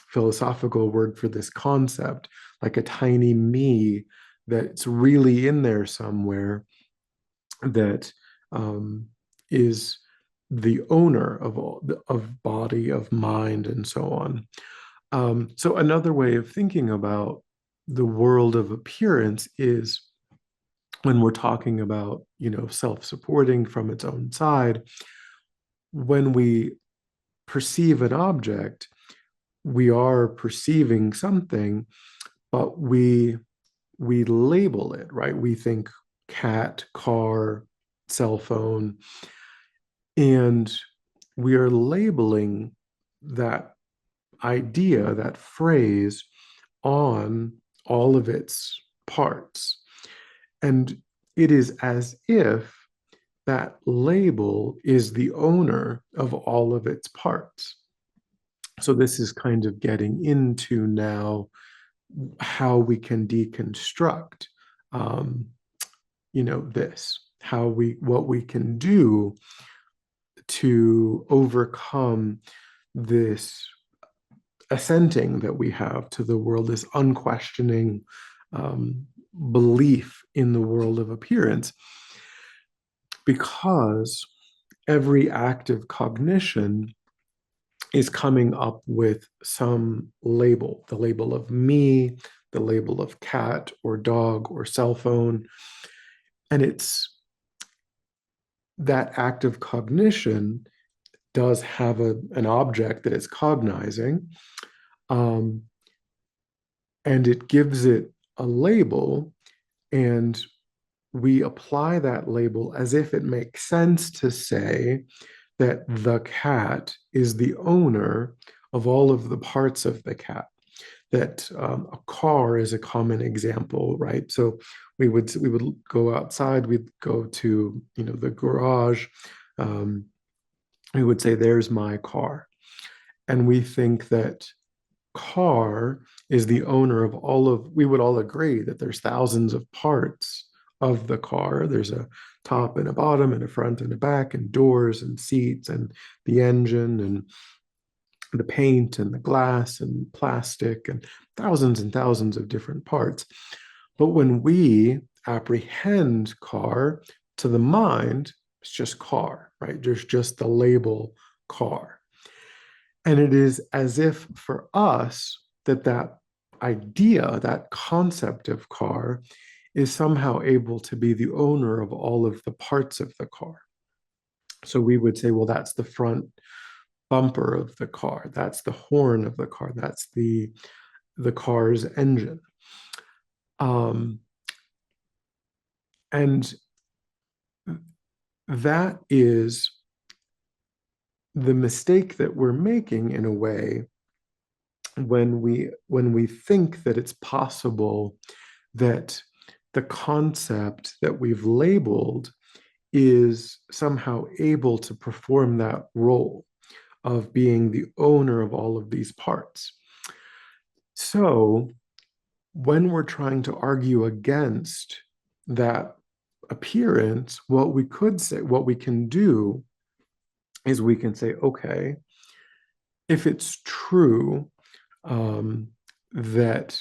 philosophical word for this concept, like a tiny me that's really in there somewhere, that is the owner of all of body, of mind, and so on. So another way of thinking about the world of appearance is when we're talking about, self-supporting from its own side. When we perceive an object, we are perceiving something, but we label it, right? We think cat, car, cell phone, and we are labeling that idea, that phrase, on all of its parts. And it is as if that label is the owner of all of its parts. So this is kind of getting into now how we can deconstruct, what we can do to overcome this assenting that we have to the world, this unquestioning belief in the world of appearance, because every act of cognition is coming up with some label, the label of me, the label of cat or dog or cell phone. And it's that act of cognition does have an object that it's cognizing, and it gives it a label, and we apply that label as if it makes sense to say that the cat is the owner of all of the parts of the cat. That a car is a common example, right? So we would go outside, we'd go to the garage, we would say, "There's my car," and we think that car is the owner of all of. We would all agree that there's thousands of parts of the car. There's a top and a bottom and a front and a back and doors and seats and the engine and the paint and the glass and plastic and thousands of different parts. But when we apprehend car, to the mind, it's just car, right? There's just the label car. And it is as if for us, that idea, that concept of car, is somehow able to be the owner of all of the parts of the car. So we would say, well, that's the front bumper of the car, that's the horn of the car, that's the car's engine. And that is the mistake that we're making in a way when we think that it's possible that the concept that we've labeled is somehow able to perform that role of being the owner of all of these parts. So when we're trying to argue against that appearance, what we could say, what we can do is we can say, okay, if it's true that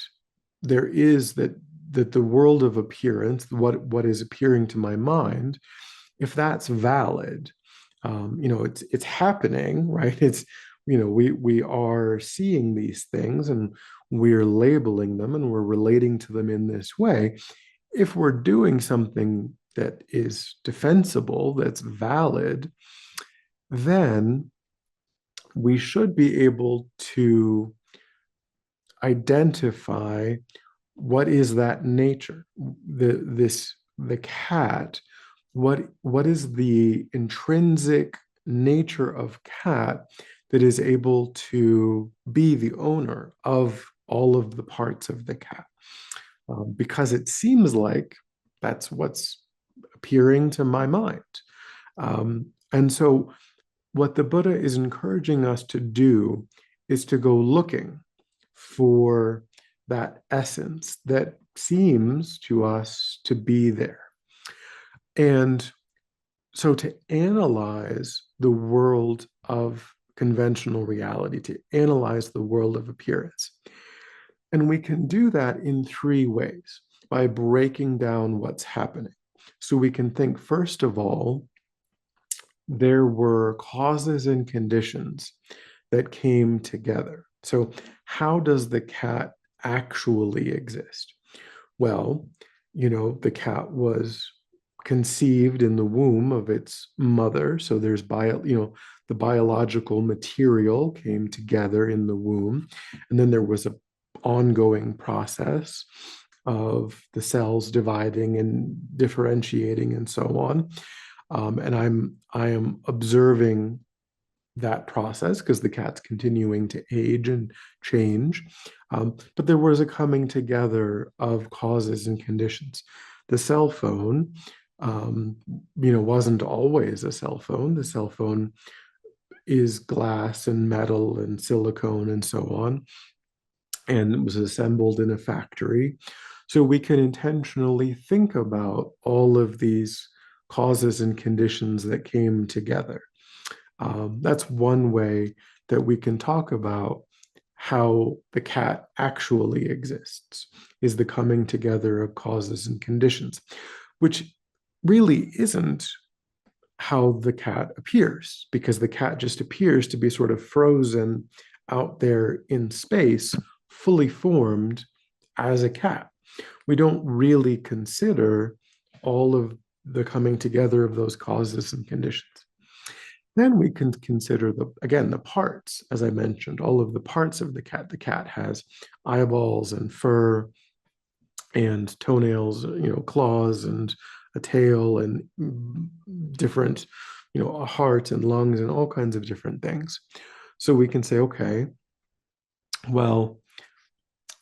there is that the world of appearance, what is appearing to my mind, if that's valid, it's happening, right? It's we are seeing these things and we're labeling them and we're relating to them in this way. If we're doing something that is defensible, that's valid, then we should be able to identify what is that nature, the cat, what is the intrinsic nature of cat that is able to be the owner of all of the parts of the cat, because it seems like that's what's appearing to my mind. And so what the Buddha is encouraging us to do is to go looking for that essence that seems to us to be there. And so to analyze the world of conventional reality, to analyze the world of appearance. And we can do that in three ways by breaking down what's happening. So we can think, first of all, there were causes and conditions that came together. So how does the cat actually exist? Well, the cat was conceived in the womb of its mother. So there's the biological material came together in the womb. And then there was an ongoing process of the cells dividing and differentiating and so on. And I am observing that process because the cat's continuing to age and change. But there was a coming together of causes and conditions. The cell phone, wasn't always a cell phone. The cell phone is glass and metal and silicone and so on, and it was assembled in a factory. So we can intentionally think about all of these causes and conditions that came together. That's one way that we can talk about how the cat actually exists, is the coming together of causes and conditions, which really isn't how the cat appears, because the cat just appears to be sort of frozen out there in space, fully formed as a cat. We don't really consider all of the coming together of those causes and conditions. Then we can consider the parts, as I mentioned, all of the parts of the cat. The cat has eyeballs and fur and toenails, claws and a tail and different, a heart and lungs and all kinds of different things. So we can say, okay, well,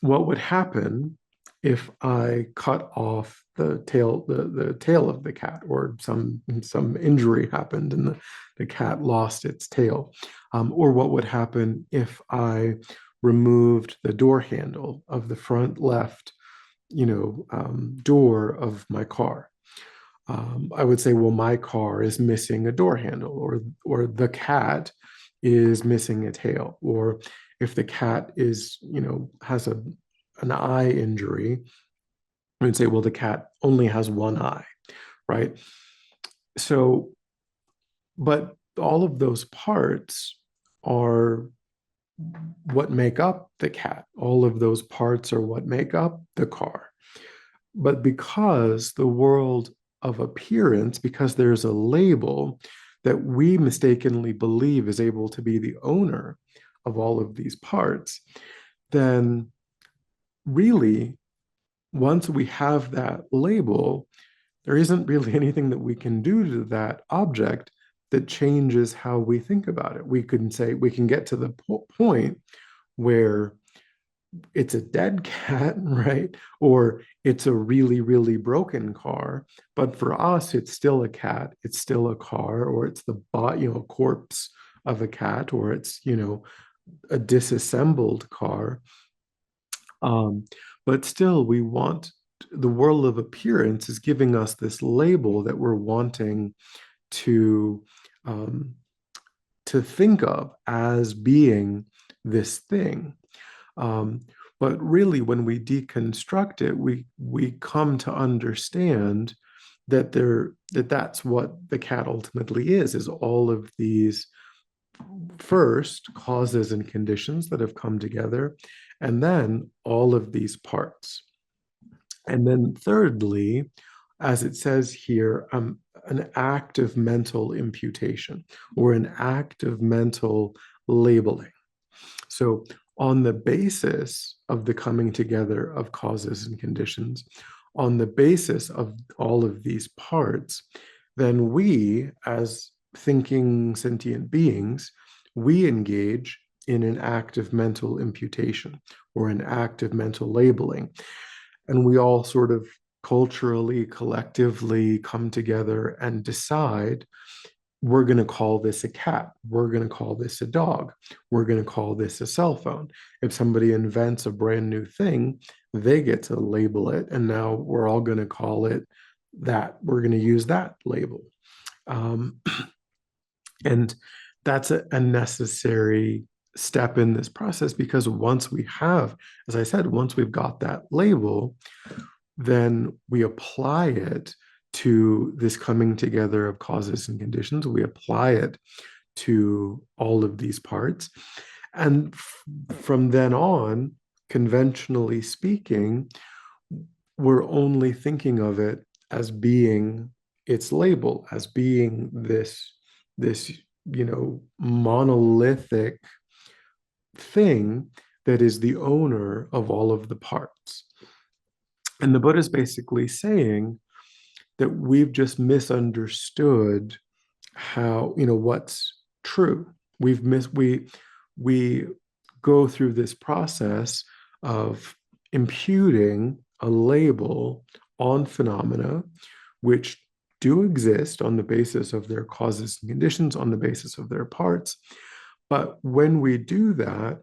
what would happen if I cut off the tail, the tail of the cat, or some injury happened and the cat lost its tail? Or what would happen if I removed the door handle of the front left, door of my car? I would say, well, my car is missing a door handle, or the cat is missing a tail, or if the cat is, has an eye injury, I would say, well, the cat only has one eye, right? So, but all of those parts are what make up the cat. All of those parts are what make up the car. But because the world of appearance, because there's a label that we mistakenly believe is able to be the owner of all of these parts, then really, once we have that label, there isn't really anything that we can do to that object that changes how we think about it. We can say, we can get to the point where it's a dead cat, right? Or it's a really, really broken car. But for us, it's still a cat, it's still a car, or it's the corpse of a cat, or it's, a disassembled car. But still, we want the world of appearance is giving us this label that we're wanting to um, to think of as being this thing. But really, when we deconstruct it, we come to understand that that's what the cat ultimately is all of these first causes and conditions that have come together, and then all of these parts. And then thirdly, as it says here, an act of mental imputation or an act of mental labeling. So on the basis of the coming together of causes and conditions, on the basis of all of these parts, then we, as thinking sentient beings, we engage in an act of mental imputation or an act of mental labeling. And we all sort of culturally, collectively come together and decide, we're going to call this a cat. We're going to call this a dog. We're going to call this a cell phone. If somebody invents a brand new thing, they get to label it. And now we're all going to call it that. We're going to use that label. And that's a necessary step in this process, because once we have, as I said, once we've got that label, then we apply it to this coming together of causes and conditions. We apply it to all of these parts. And from then on, conventionally speaking, we're only thinking of it as being its label, as being this monolithic thing that is the owner of all of the parts. And the Buddha is basically saying that we've just misunderstood how, what's true. We go through this process of imputing a label on phenomena which do exist on the basis of their causes and conditions, on the basis of their parts. But when we do that,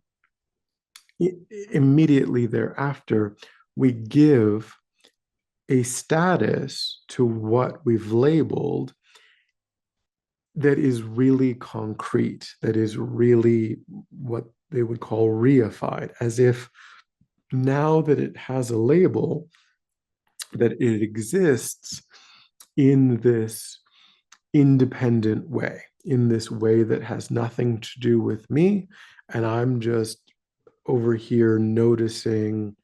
immediately thereafter, we give a status to what we've labeled that is really concrete, that is really what they would call reified, as if now that it has a label, that it exists in this independent way, in this way that has nothing to do with me. And I'm just over here noticing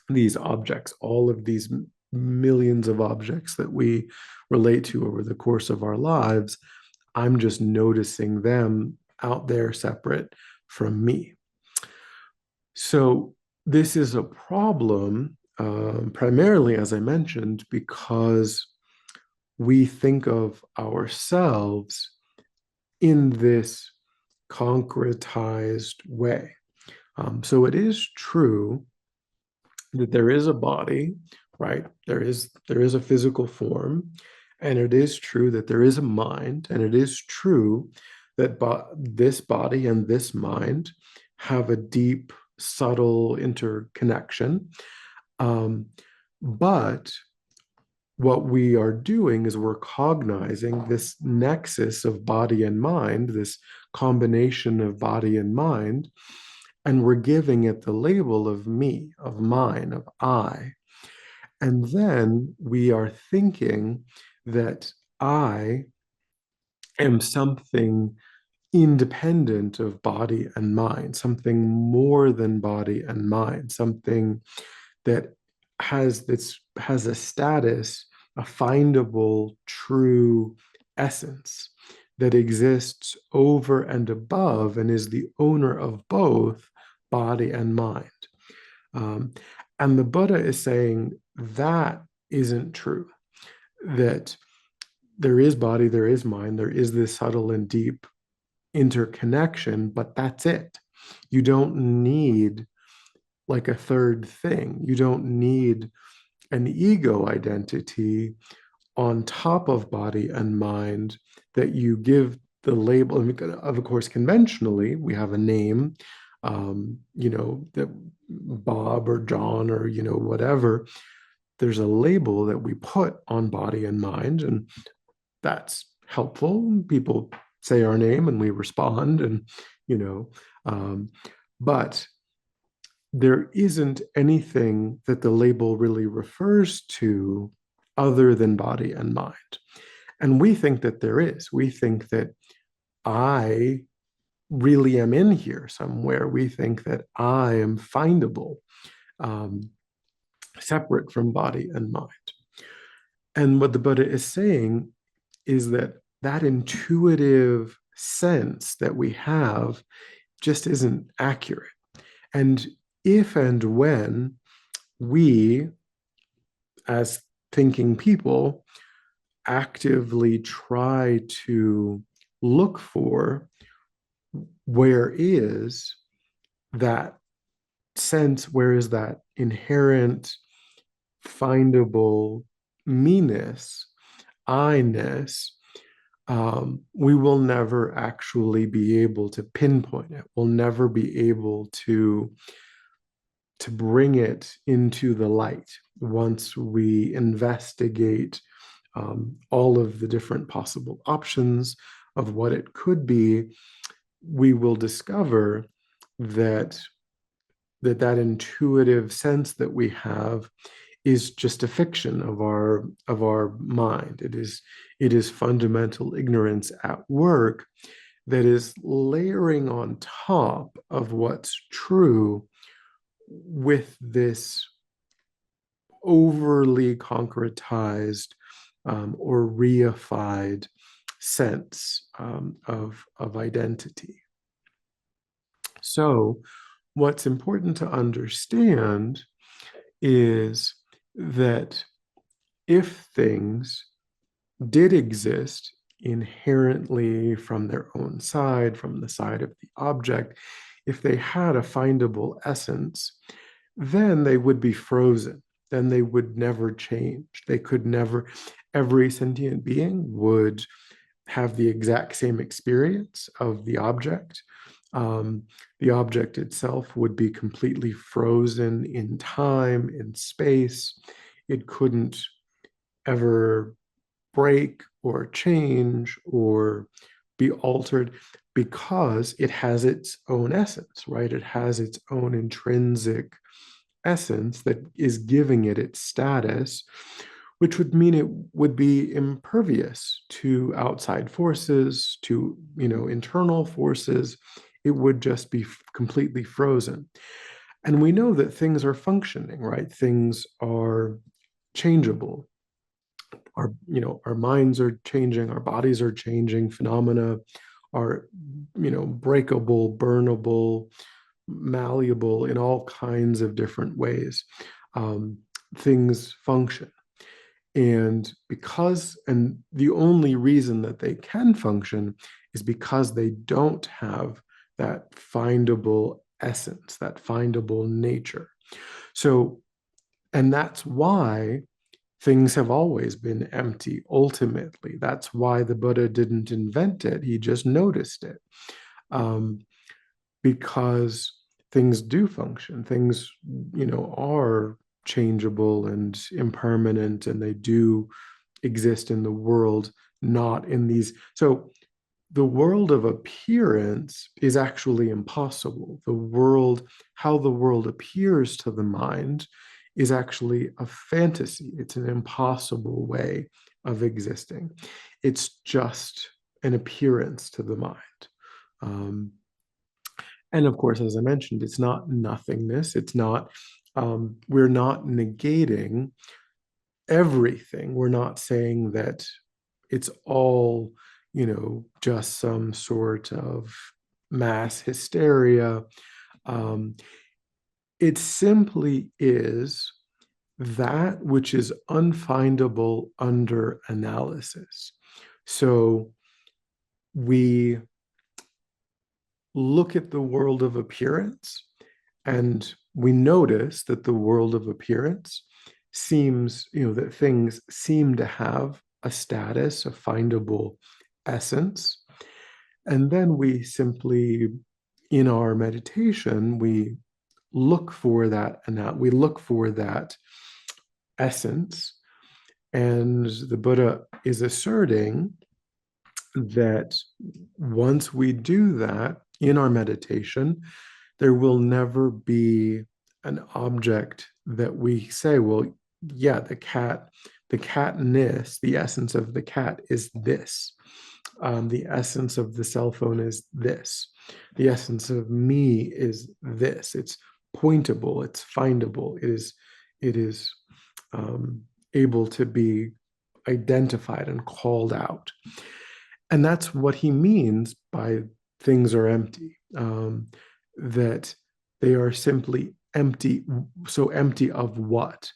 these objects, all of these millions of objects that we relate to over the course of our lives. I'm just noticing them out there separate from me. So this is a problem, primarily, as I mentioned, because we think of ourselves in this concretized way. So it is true that there is a body, right? There is a physical form, and it is true that there is a mind, and it is true that this body and this mind have a deep, subtle interconnection. But what we are doing is we're cognizing this nexus of body and mind, this combination of body and mind, and we're giving it the label of me, of mine, of I. And then we are thinking that I am something independent of body and mind, something more than body and mind, something that has a status, a findable true essence that exists over and above and is the owner of both body and mind. And the Buddha is saying that isn't true, that there is body, there is mind, there is this subtle and deep interconnection, but that's it. You don't need like a third thing. You don't need an ego identity on top of body and mind that you give the label. Of course, conventionally, we have a name, that Bob or John or, whatever. There's a label that we put on body and mind, and that's helpful. People say our name and we respond, and, but there isn't anything that the label really refers to other than body and mind. And we think that there is. We think that I really am in here somewhere. We think that I am findable, separate from body and mind. And what the Buddha is saying is that that intuitive sense that we have just isn't accurate. And if and when we, as thinking people, actively try to look for where is that sense, where is that inherent, findable me-ness, I-ness, we will never actually be able to pinpoint it. We'll never be able to bring it into the light once we investigate all of the different possible options of what it could be. We will discover that intuitive sense that we have is just a fiction of our mind. It is fundamental ignorance at work that is layering on top of what's true with this overly concretized or reified sense of identity. So what's important to understand is that if things did exist inherently from their own side, from the side of the object, if they had a findable essence, then they would be frozen. Then they would never change. They could never, every sentient being would have the exact same experience of the object. The object itself would be completely frozen in time, in space. It couldn't ever break or change or be altered because it has its own essence, right? It has its own intrinsic essence that is giving it its status, which would mean it would be impervious to outside forces, to, internal forces. It would just be completely frozen. And we know that things are functioning, right? Things are changeable. Our minds are changing, our bodies are changing, phenomena are, breakable, burnable, malleable in all kinds of different ways. Things function. And the only reason that they can function is because they don't have that findable essence, that findable nature. So, and that's why things have always been empty, ultimately. That's why the Buddha didn't invent it. He just noticed it. Because things do function. Things, are changeable and impermanent, and they do exist in the world, not in these. So the world of appearance is actually impossible. How the world appears to the mind is actually a fantasy. It's an impossible way of existing. It's just an appearance to the mind. Um, and of course, as I mentioned, it's not nothingness. It's not, we're not negating everything. We're not saying that it's all, just some sort of mass hysteria. Um, it simply is that which is unfindable under analysis. So we look at the world of appearance and we notice that the world of appearance seems, that things seem to have a status, a findable essence. And then we simply, in our meditation, we look for that, and we look for that essence. And the Buddha is asserting that once we do that in our meditation, there will never be an object that we say, well, yeah, the catness, the essence of the cat is this. The essence of the cell phone is this. The essence of me is this. It's pointable, it's findable, it is able to be identified and called out. And that's what he means by things are empty, that they are simply empty. So empty of what?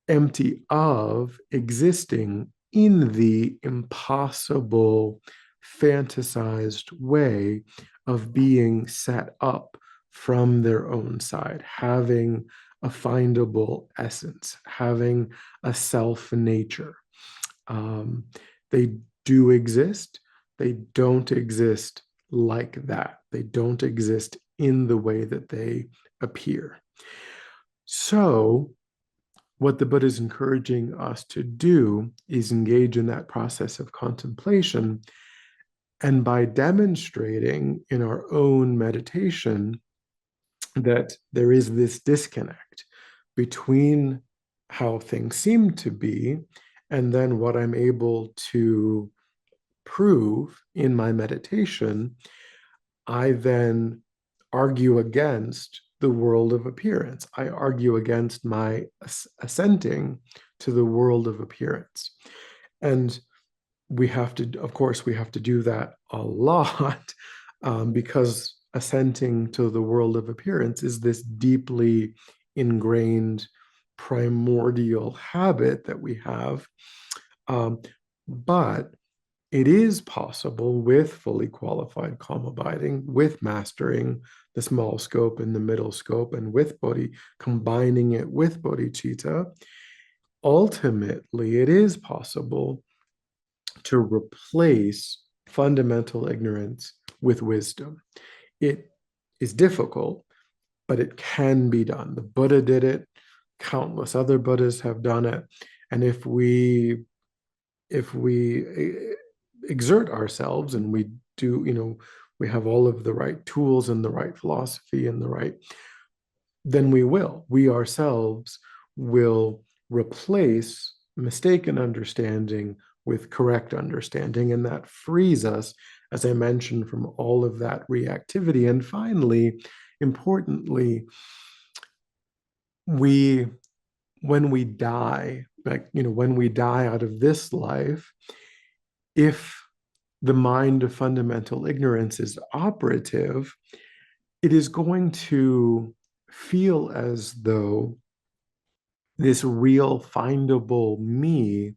Empty of existing in the impossible, fantasized way of being set up from their own side, having a findable essence, having a self nature. They do exist. They don't exist like that. They don't exist in the way that they appear. So, what the Buddha is encouraging us to do is engage in that process of contemplation. And by demonstrating in our own meditation that there is this disconnect between how things seem to be and then what I'm able to prove in my meditation, I then argue against the world of appearance. I argue against my assenting to the world of appearance. And of course, we have to do that a lot because assenting to the world of appearance is this deeply ingrained primordial habit that we have. But it is possible with fully qualified calm abiding, with mastering the small scope and the middle scope, and with combining it with bodhicitta. Ultimately, it is possible to replace fundamental ignorance with wisdom. It is difficult, but it can be done. The Buddha did it. Countless other Buddhas have done it. And if we exert ourselves and we do, we have all of the right tools and the right philosophy and then we ourselves will replace mistaken understanding with correct understanding. And that frees us, as I mentioned, from all of that reactivity. And finally, importantly, when we die, when we die out of this life, if the mind of fundamental ignorance is operative, it is going to feel as though this real findable me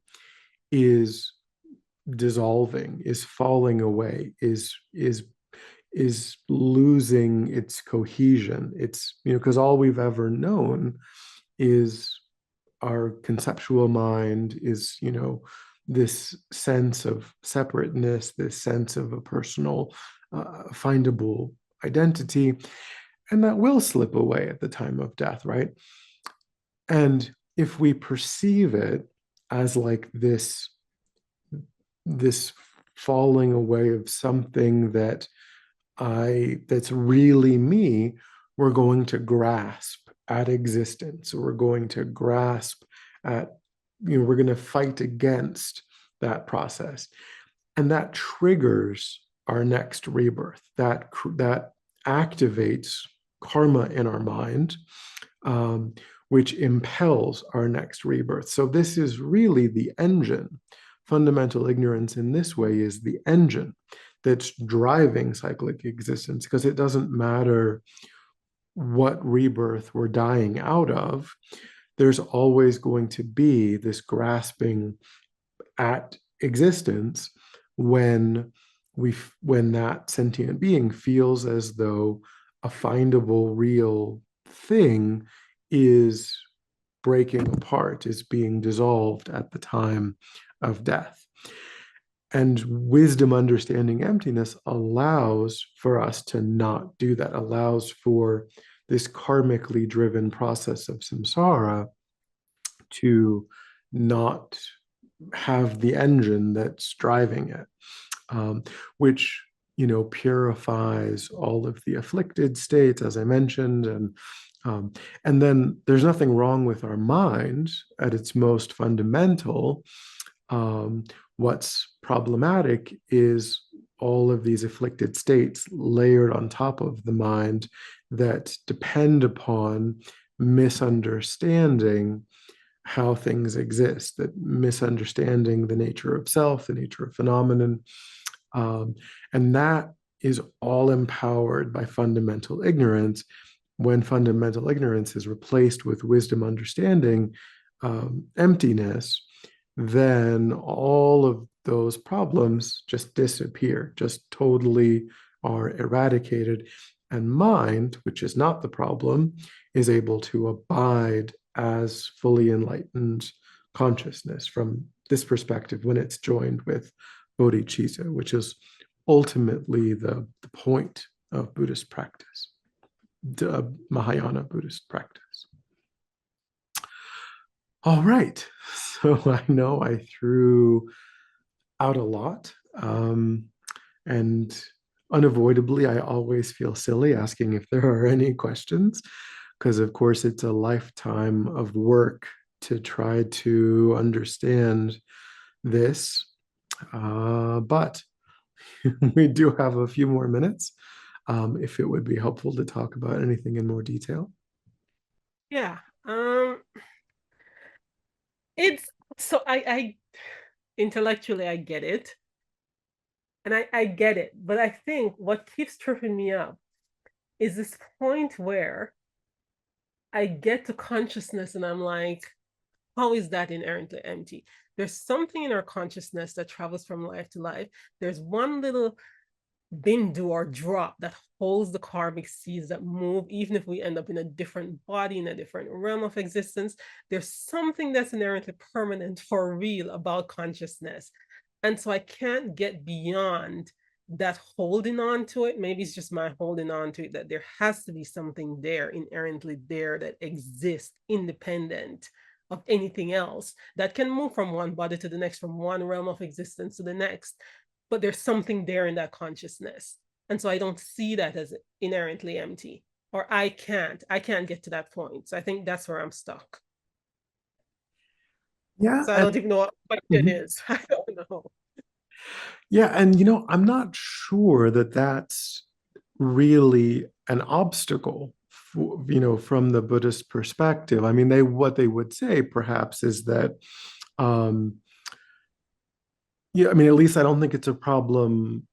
is dissolving, is falling away, is losing its cohesion. It's, because all we've ever known is our conceptual mind, is, this sense of separateness, this sense of a personal, findable identity, and that will slip away at the time of death, right? And if we perceive it as like this falling away of something that's really me, we're going to grasp at existence. We're going to grasp at, we're going to fight against that process. And that triggers our next rebirth, that activates karma in our mind, which impels our next rebirth. So this is really the engine. Fundamental ignorance in this way is the engine that's driving cyclic existence, because it doesn't matter what rebirth we're dying out of, there's always going to be this grasping at existence when when that sentient being feels as though a findable real thing is breaking apart, is being dissolved at the time of death. And wisdom understanding emptiness allows for us to not do that, allows for this karmically driven process of samsara to not have the engine that's driving it, which, purifies all of the afflicted states, as I mentioned. And then there's nothing wrong with our mind at its most fundamental. What's problematic is all of these afflicted states layered on top of the mind that depend upon misunderstanding how things exist, that misunderstanding the nature of self, the nature of phenomenon. And that is all empowered by fundamental ignorance. When fundamental ignorance is replaced with wisdom understanding emptiness, then all of those problems just disappear, just totally are eradicated. And mind, which is not the problem, is able to abide as fully enlightened consciousness from this perspective when it's joined with bodhicitta, which is ultimately the point of Buddhist practice, the Mahayana Buddhist practice. All right, so I know I threw out a lot, and unavoidably, I always feel silly asking if there are any questions, because of course it's a lifetime of work to try to understand this, but we do have a few more minutes, if it would be helpful to talk about anything in more detail. Yeah. It's so I intellectually I get it. And I get it. But I think what keeps tripping me up is this point where I get to consciousness and I'm like, how is that inherently empty? There's something in our consciousness that travels from life to life. There's one little bindu or drop that holds the karmic seeds that move, even if we end up in a different body, in a different realm of existence. There's something that's inherently permanent for real about consciousness. And so I can't get beyond that holding on to it. Maybe it's just my holding on to it, that there has to be something there, inherently there, that exists independent of anything else, that can move from one body to the next, from one realm of existence to the next. But there's something there in that consciousness. And so I don't see that as inherently empty, or I can't get to that point. So I think that's where I'm stuck. Yeah. So I don't even know what the question is. I don't know. Yeah, and I'm not sure that that's really an obstacle for, from the Buddhist perspective. I mean, what they would say perhaps is that, yeah, I mean, at least I don't think it's a problem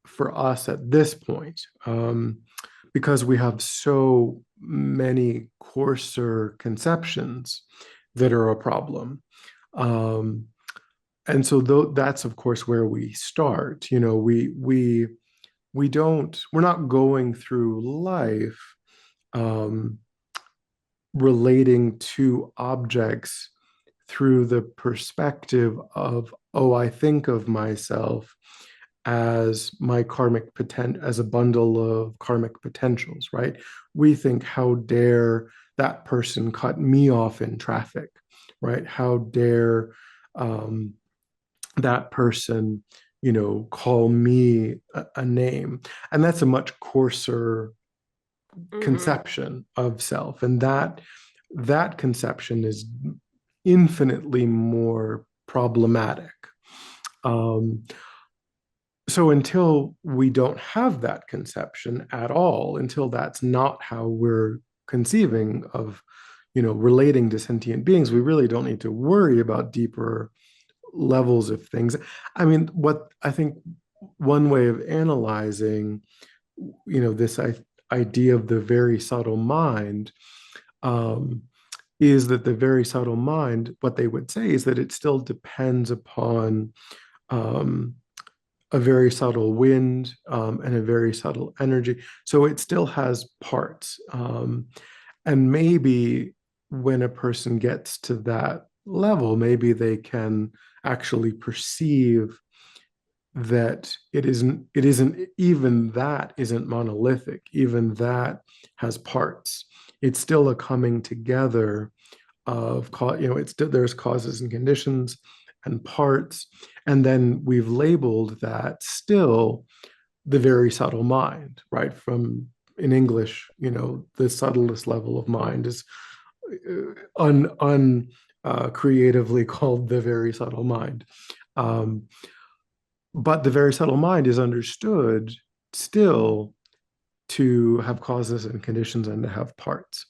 for us at this point, because we have so many coarser conceptions that are a problem. And so that's of course where we start. We're not going through life relating to objects through the perspective of, oh, I think of myself as my karmic as a bundle of karmic potentials, right? We think, how dare that person cut me off in traffic, right? How dare that person, call me a name? And that's a much coarser conception of self. And that conception is infinitely more problematic. so until we don't have that conception at all, until that's not how we're conceiving of, relating to sentient beings, we really don't need to worry about deeper levels of things. I mean, what I think one way of analyzing, this idea of the very subtle mind, um, is that the very subtle mind, what they would say is that it still depends upon um, a very subtle wind, and a very subtle energy. So it still has parts. And maybe when a person gets to that level, maybe they can actually perceive that it isn't even that isn't monolithic, even that has parts. It's still a coming together of there's causes and conditions and parts, and then we've labeled that still the very subtle mind, right? From in English, the subtlest level of mind is un creatively called the very subtle mind. But the very subtle mind is understood still to have causes and conditions and to have parts.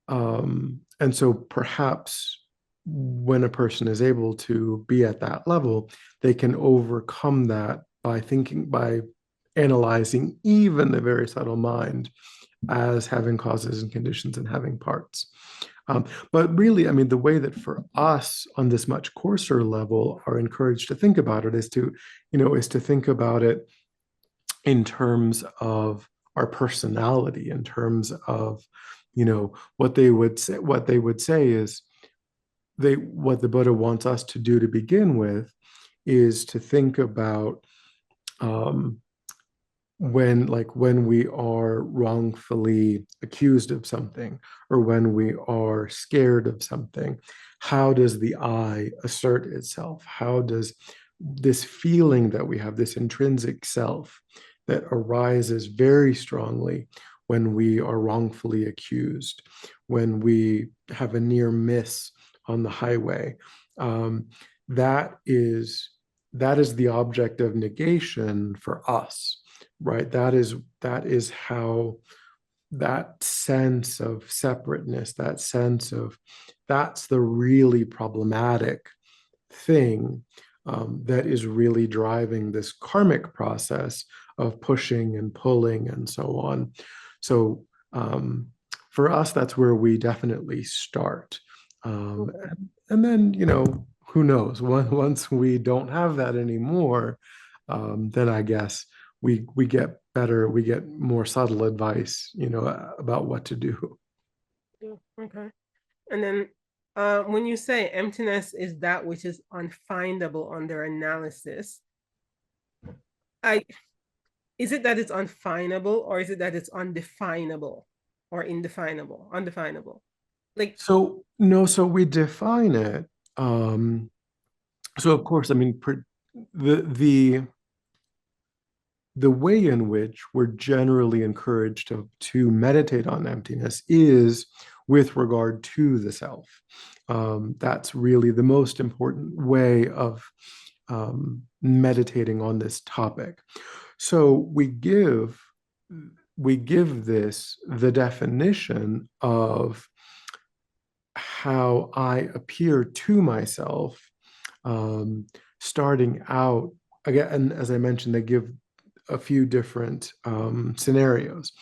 And so perhaps when a person is able to be at that level, they can overcome that by analyzing even the very subtle mind as having causes and conditions and having parts. But really, I mean, the way that for us on this much coarser level are encouraged to think about it is to think about it in terms of our personality, in terms of, what they would say is what the Buddha wants us to do to begin with is to think about um, when we are wrongfully accused of something, or when we are scared of something, how does the I assert itself? How does this feeling that we have, this intrinsic self that arises very strongly when we are wrongfully accused, when we have a near miss on the highway, um, that is the object of negation for us, right? That is how that sense of separateness, that sense of that's the really problematic thing, that is really driving this karmic process of pushing and pulling and so on. So for us, that's where we definitely start. And then, who knows? Once we don't have that anymore, then I guess we get better, we get more subtle advice, about what to do. Yeah, okay. And then when you say emptiness is that which is unfindable under analysis, is it that it's unfindable, or is it that it's undefinable or indefinable, undefinable? Like, So no, so we define it. So of course, I mean, the the way in which we're generally encouraged to meditate on emptiness is with regard to the self. That's really the most important way of meditating on this topic. So we give this the definition of how I appear to myself, starting out again. And as I mentioned, they give a few different scenarios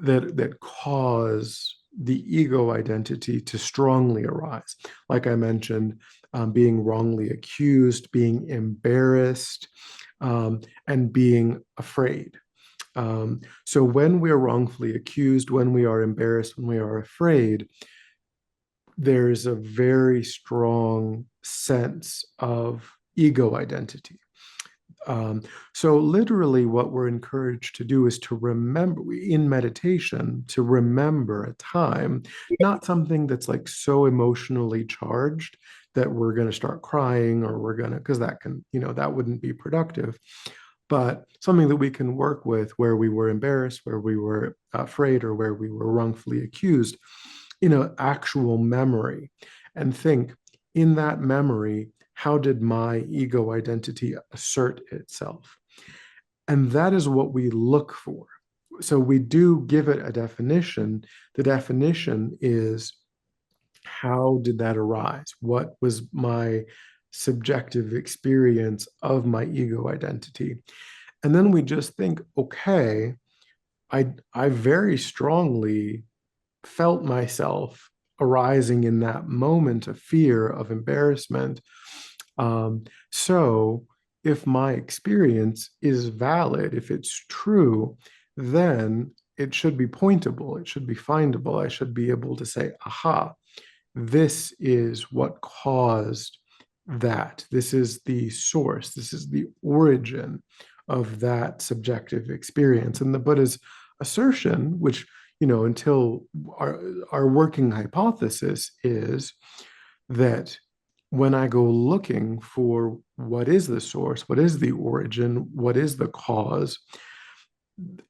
that cause the ego identity to strongly arise. Like I mentioned, being wrongly accused, being embarrassed, and being afraid. So when we are wrongfully accused, when we are embarrassed, when we are afraid, there's a very strong sense of ego identity. So literally what we're encouraged to do is to remember in meditation, to remember a time, not something that's like so emotionally charged that we're going to start crying, or because that wouldn't be productive, but something that we can work with where we were embarrassed, where we were afraid, or where we were wrongfully accused, actual memory, and think in that memory, how did my ego identity assert itself? And that is what we look for. So we do give it a definition. The definition is, how did that arise? What was my subjective experience of my ego identity? And then we just think, okay, I very strongly felt myself arising in that moment of fear, of embarrassment. So if my experience is valid, if it's true, then it should be pointable, it should be findable. I should be able to say, aha, this is what caused that. This is the source, this is the origin of that subjective experience. And the Buddha's assertion, which, until our working hypothesis is that when I go looking for what is the source, what is the origin, what is the cause,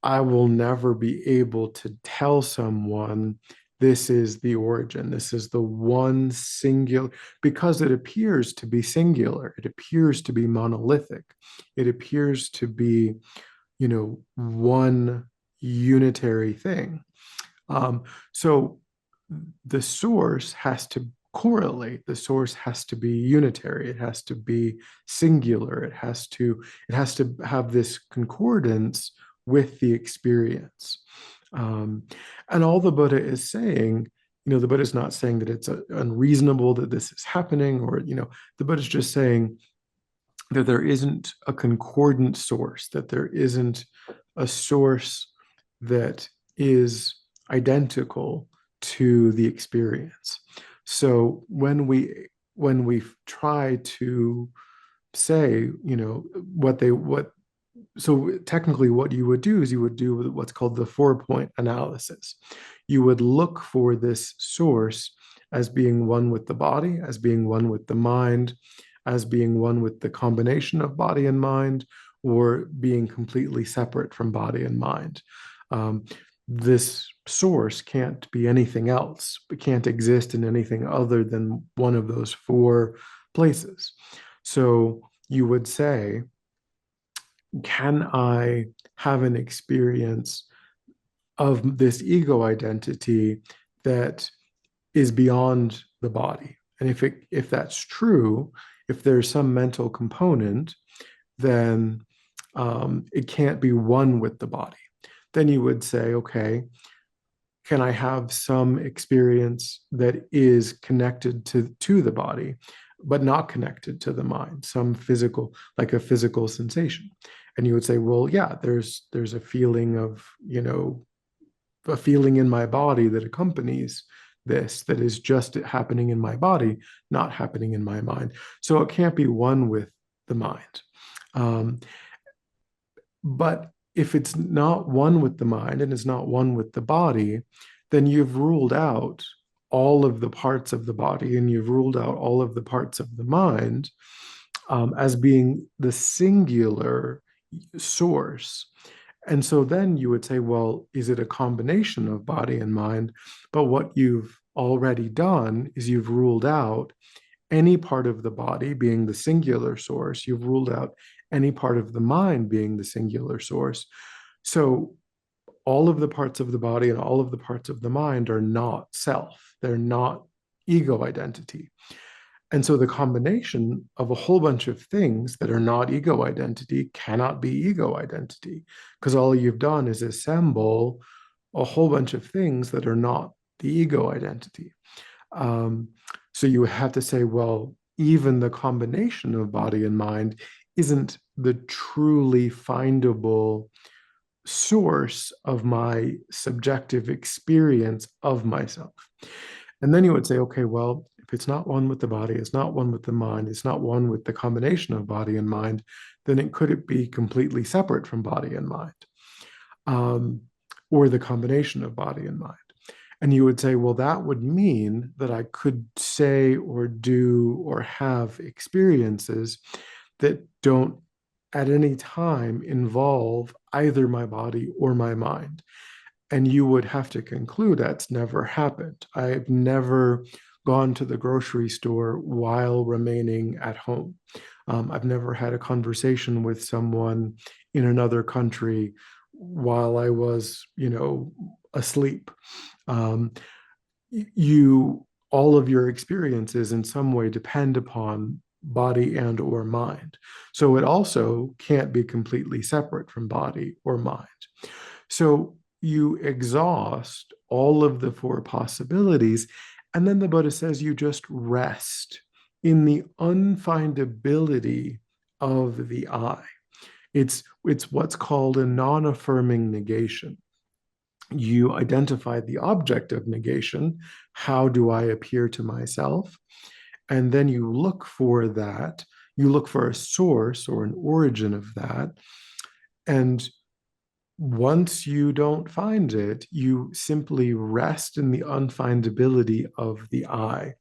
I will never be able to tell someone this is the origin, this is the one singular, because it appears to be singular, it appears to be monolithic, it appears to be, one unitary thing. So the source has to correlate, the source has to be unitary, it has to be singular, it has to have this concordance with the experience. And all the Buddha is saying, the Buddha is not saying that it's unreasonable that this is happening, or, the Buddha is just saying that there isn't a concordant source, that there isn't a source that is identical to the experience. So when we try to say, so technically what you would do is you would do what's called the 4-point analysis. You would look for this source as being one with the body, as being one with the mind, as being one with the combination of body and mind, or being completely separate from body and mind. This source can't be anything else. It can't exist in anything other than one of those 4 places. So you would say, can I have an experience of this ego identity that is beyond the body? And if that's true, if there's some mental component, then it can't be one with the body. Then you would say, okay, can I have some experience that is connected to the body, but not connected to the mind, some physical, like a physical sensation? And you would say, well, yeah, there's a feeling of, a feeling in my body that accompanies this, that is just happening in my body, not happening in my mind. So it can't be one with the mind. But if it's not one with the mind and it's not one with the body, then you've ruled out all of the parts of the body and you've ruled out all of the parts of the mind as being the singular source. And so then you would say, well, is it a combination of body and mind? But what you've already done is you've ruled out any part of the body being the singular source. You've ruled out any part of the mind being the singular source. So all of the parts of the body and all of the parts of the mind are not self. They're not ego identity. And so the combination of a whole bunch of things that are not ego identity cannot be ego identity, because all you've done is assemble a whole bunch of things that are not the ego identity. So you have to say, well, even the combination of body and mind isn't the truly findable source of my subjective experience of myself. And then you would say, okay, well, if it's not one with the body, it's not one with the mind, it's not one with the combination of body and mind, then could it be completely separate from body and mind, or the combination of body and mind? And you would say, well, that would mean that I could say or do or have experiences that don't at any time involve either my body or my mind. And you would have to conclude that's never happened. I've never gone to the grocery store while remaining at home. I've never had a conversation with someone in another country while I was, asleep. Um, all of your experiences in some way depend upon body and or mind. So it also can't be completely separate from body or mind. So you exhaust all of the four possibilities, and then the Buddha says you just rest in the unfindability of the I. It's what's called a non-affirming negation. You identify the object of negation. How do I appear to myself? And then you look for that. You look for a source or an origin of that. And once you don't find it, you simply rest in the unfindability of the I.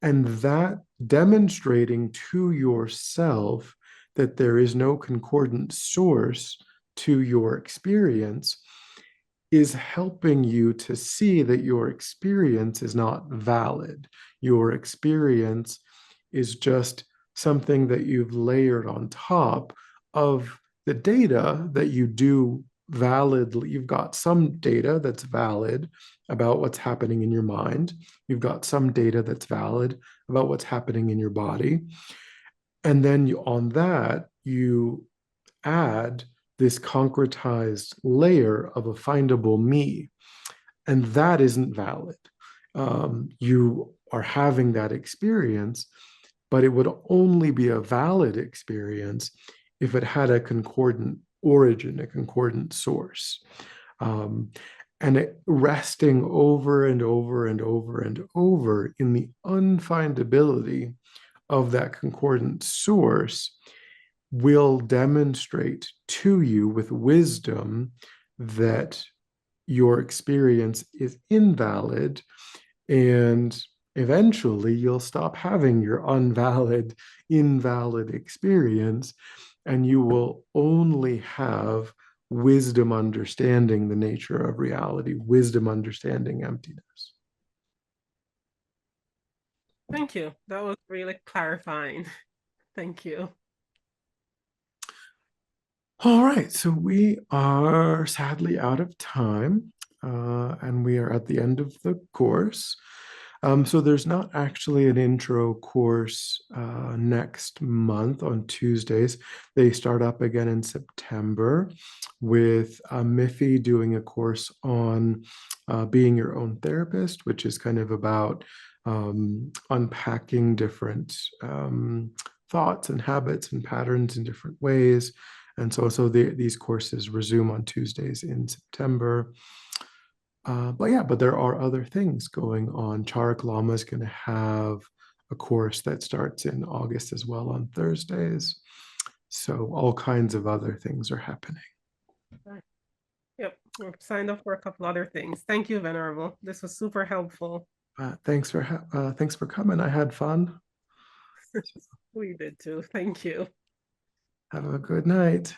And that demonstrating to yourself that there is no concordant source to your experience is helping you to see that your experience is not valid. Your experience is just something that you've layered on top of the data that you do validly. You've got some data that's valid about what's happening in your mind. You've got some data that's valid about what's happening in your body. And then on that, you add this concretized layer of a findable me, and that isn't valid. You are having that experience, but it would only be a valid experience if it had a concordant origin, a concordant source. And it resting over and over and over and over in the unfindability of that concordant source will demonstrate to you with wisdom that your experience is invalid, and eventually you'll stop having your invalid experience, and you will only have wisdom understanding the nature of reality, wisdom understanding emptiness. Thank you. That was really clarifying. Thank you. All right, so we are sadly out of time, and we are at the end of the course. So there's not actually an intro course next month on Tuesdays. They start up again in September with Miffy doing a course on being your own therapist, which is kind of about unpacking different thoughts and habits and patterns in different ways. And so these courses resume on Tuesdays in September. But there are other things going on. Charak Lama is going to have a course that starts in August as well on Thursdays. So all kinds of other things are happening. Yep, we're signed up for a couple other things. Thank you, Venerable. This was super helpful. Thanks for coming. I had fun. We did too. Thank you. Have a good night.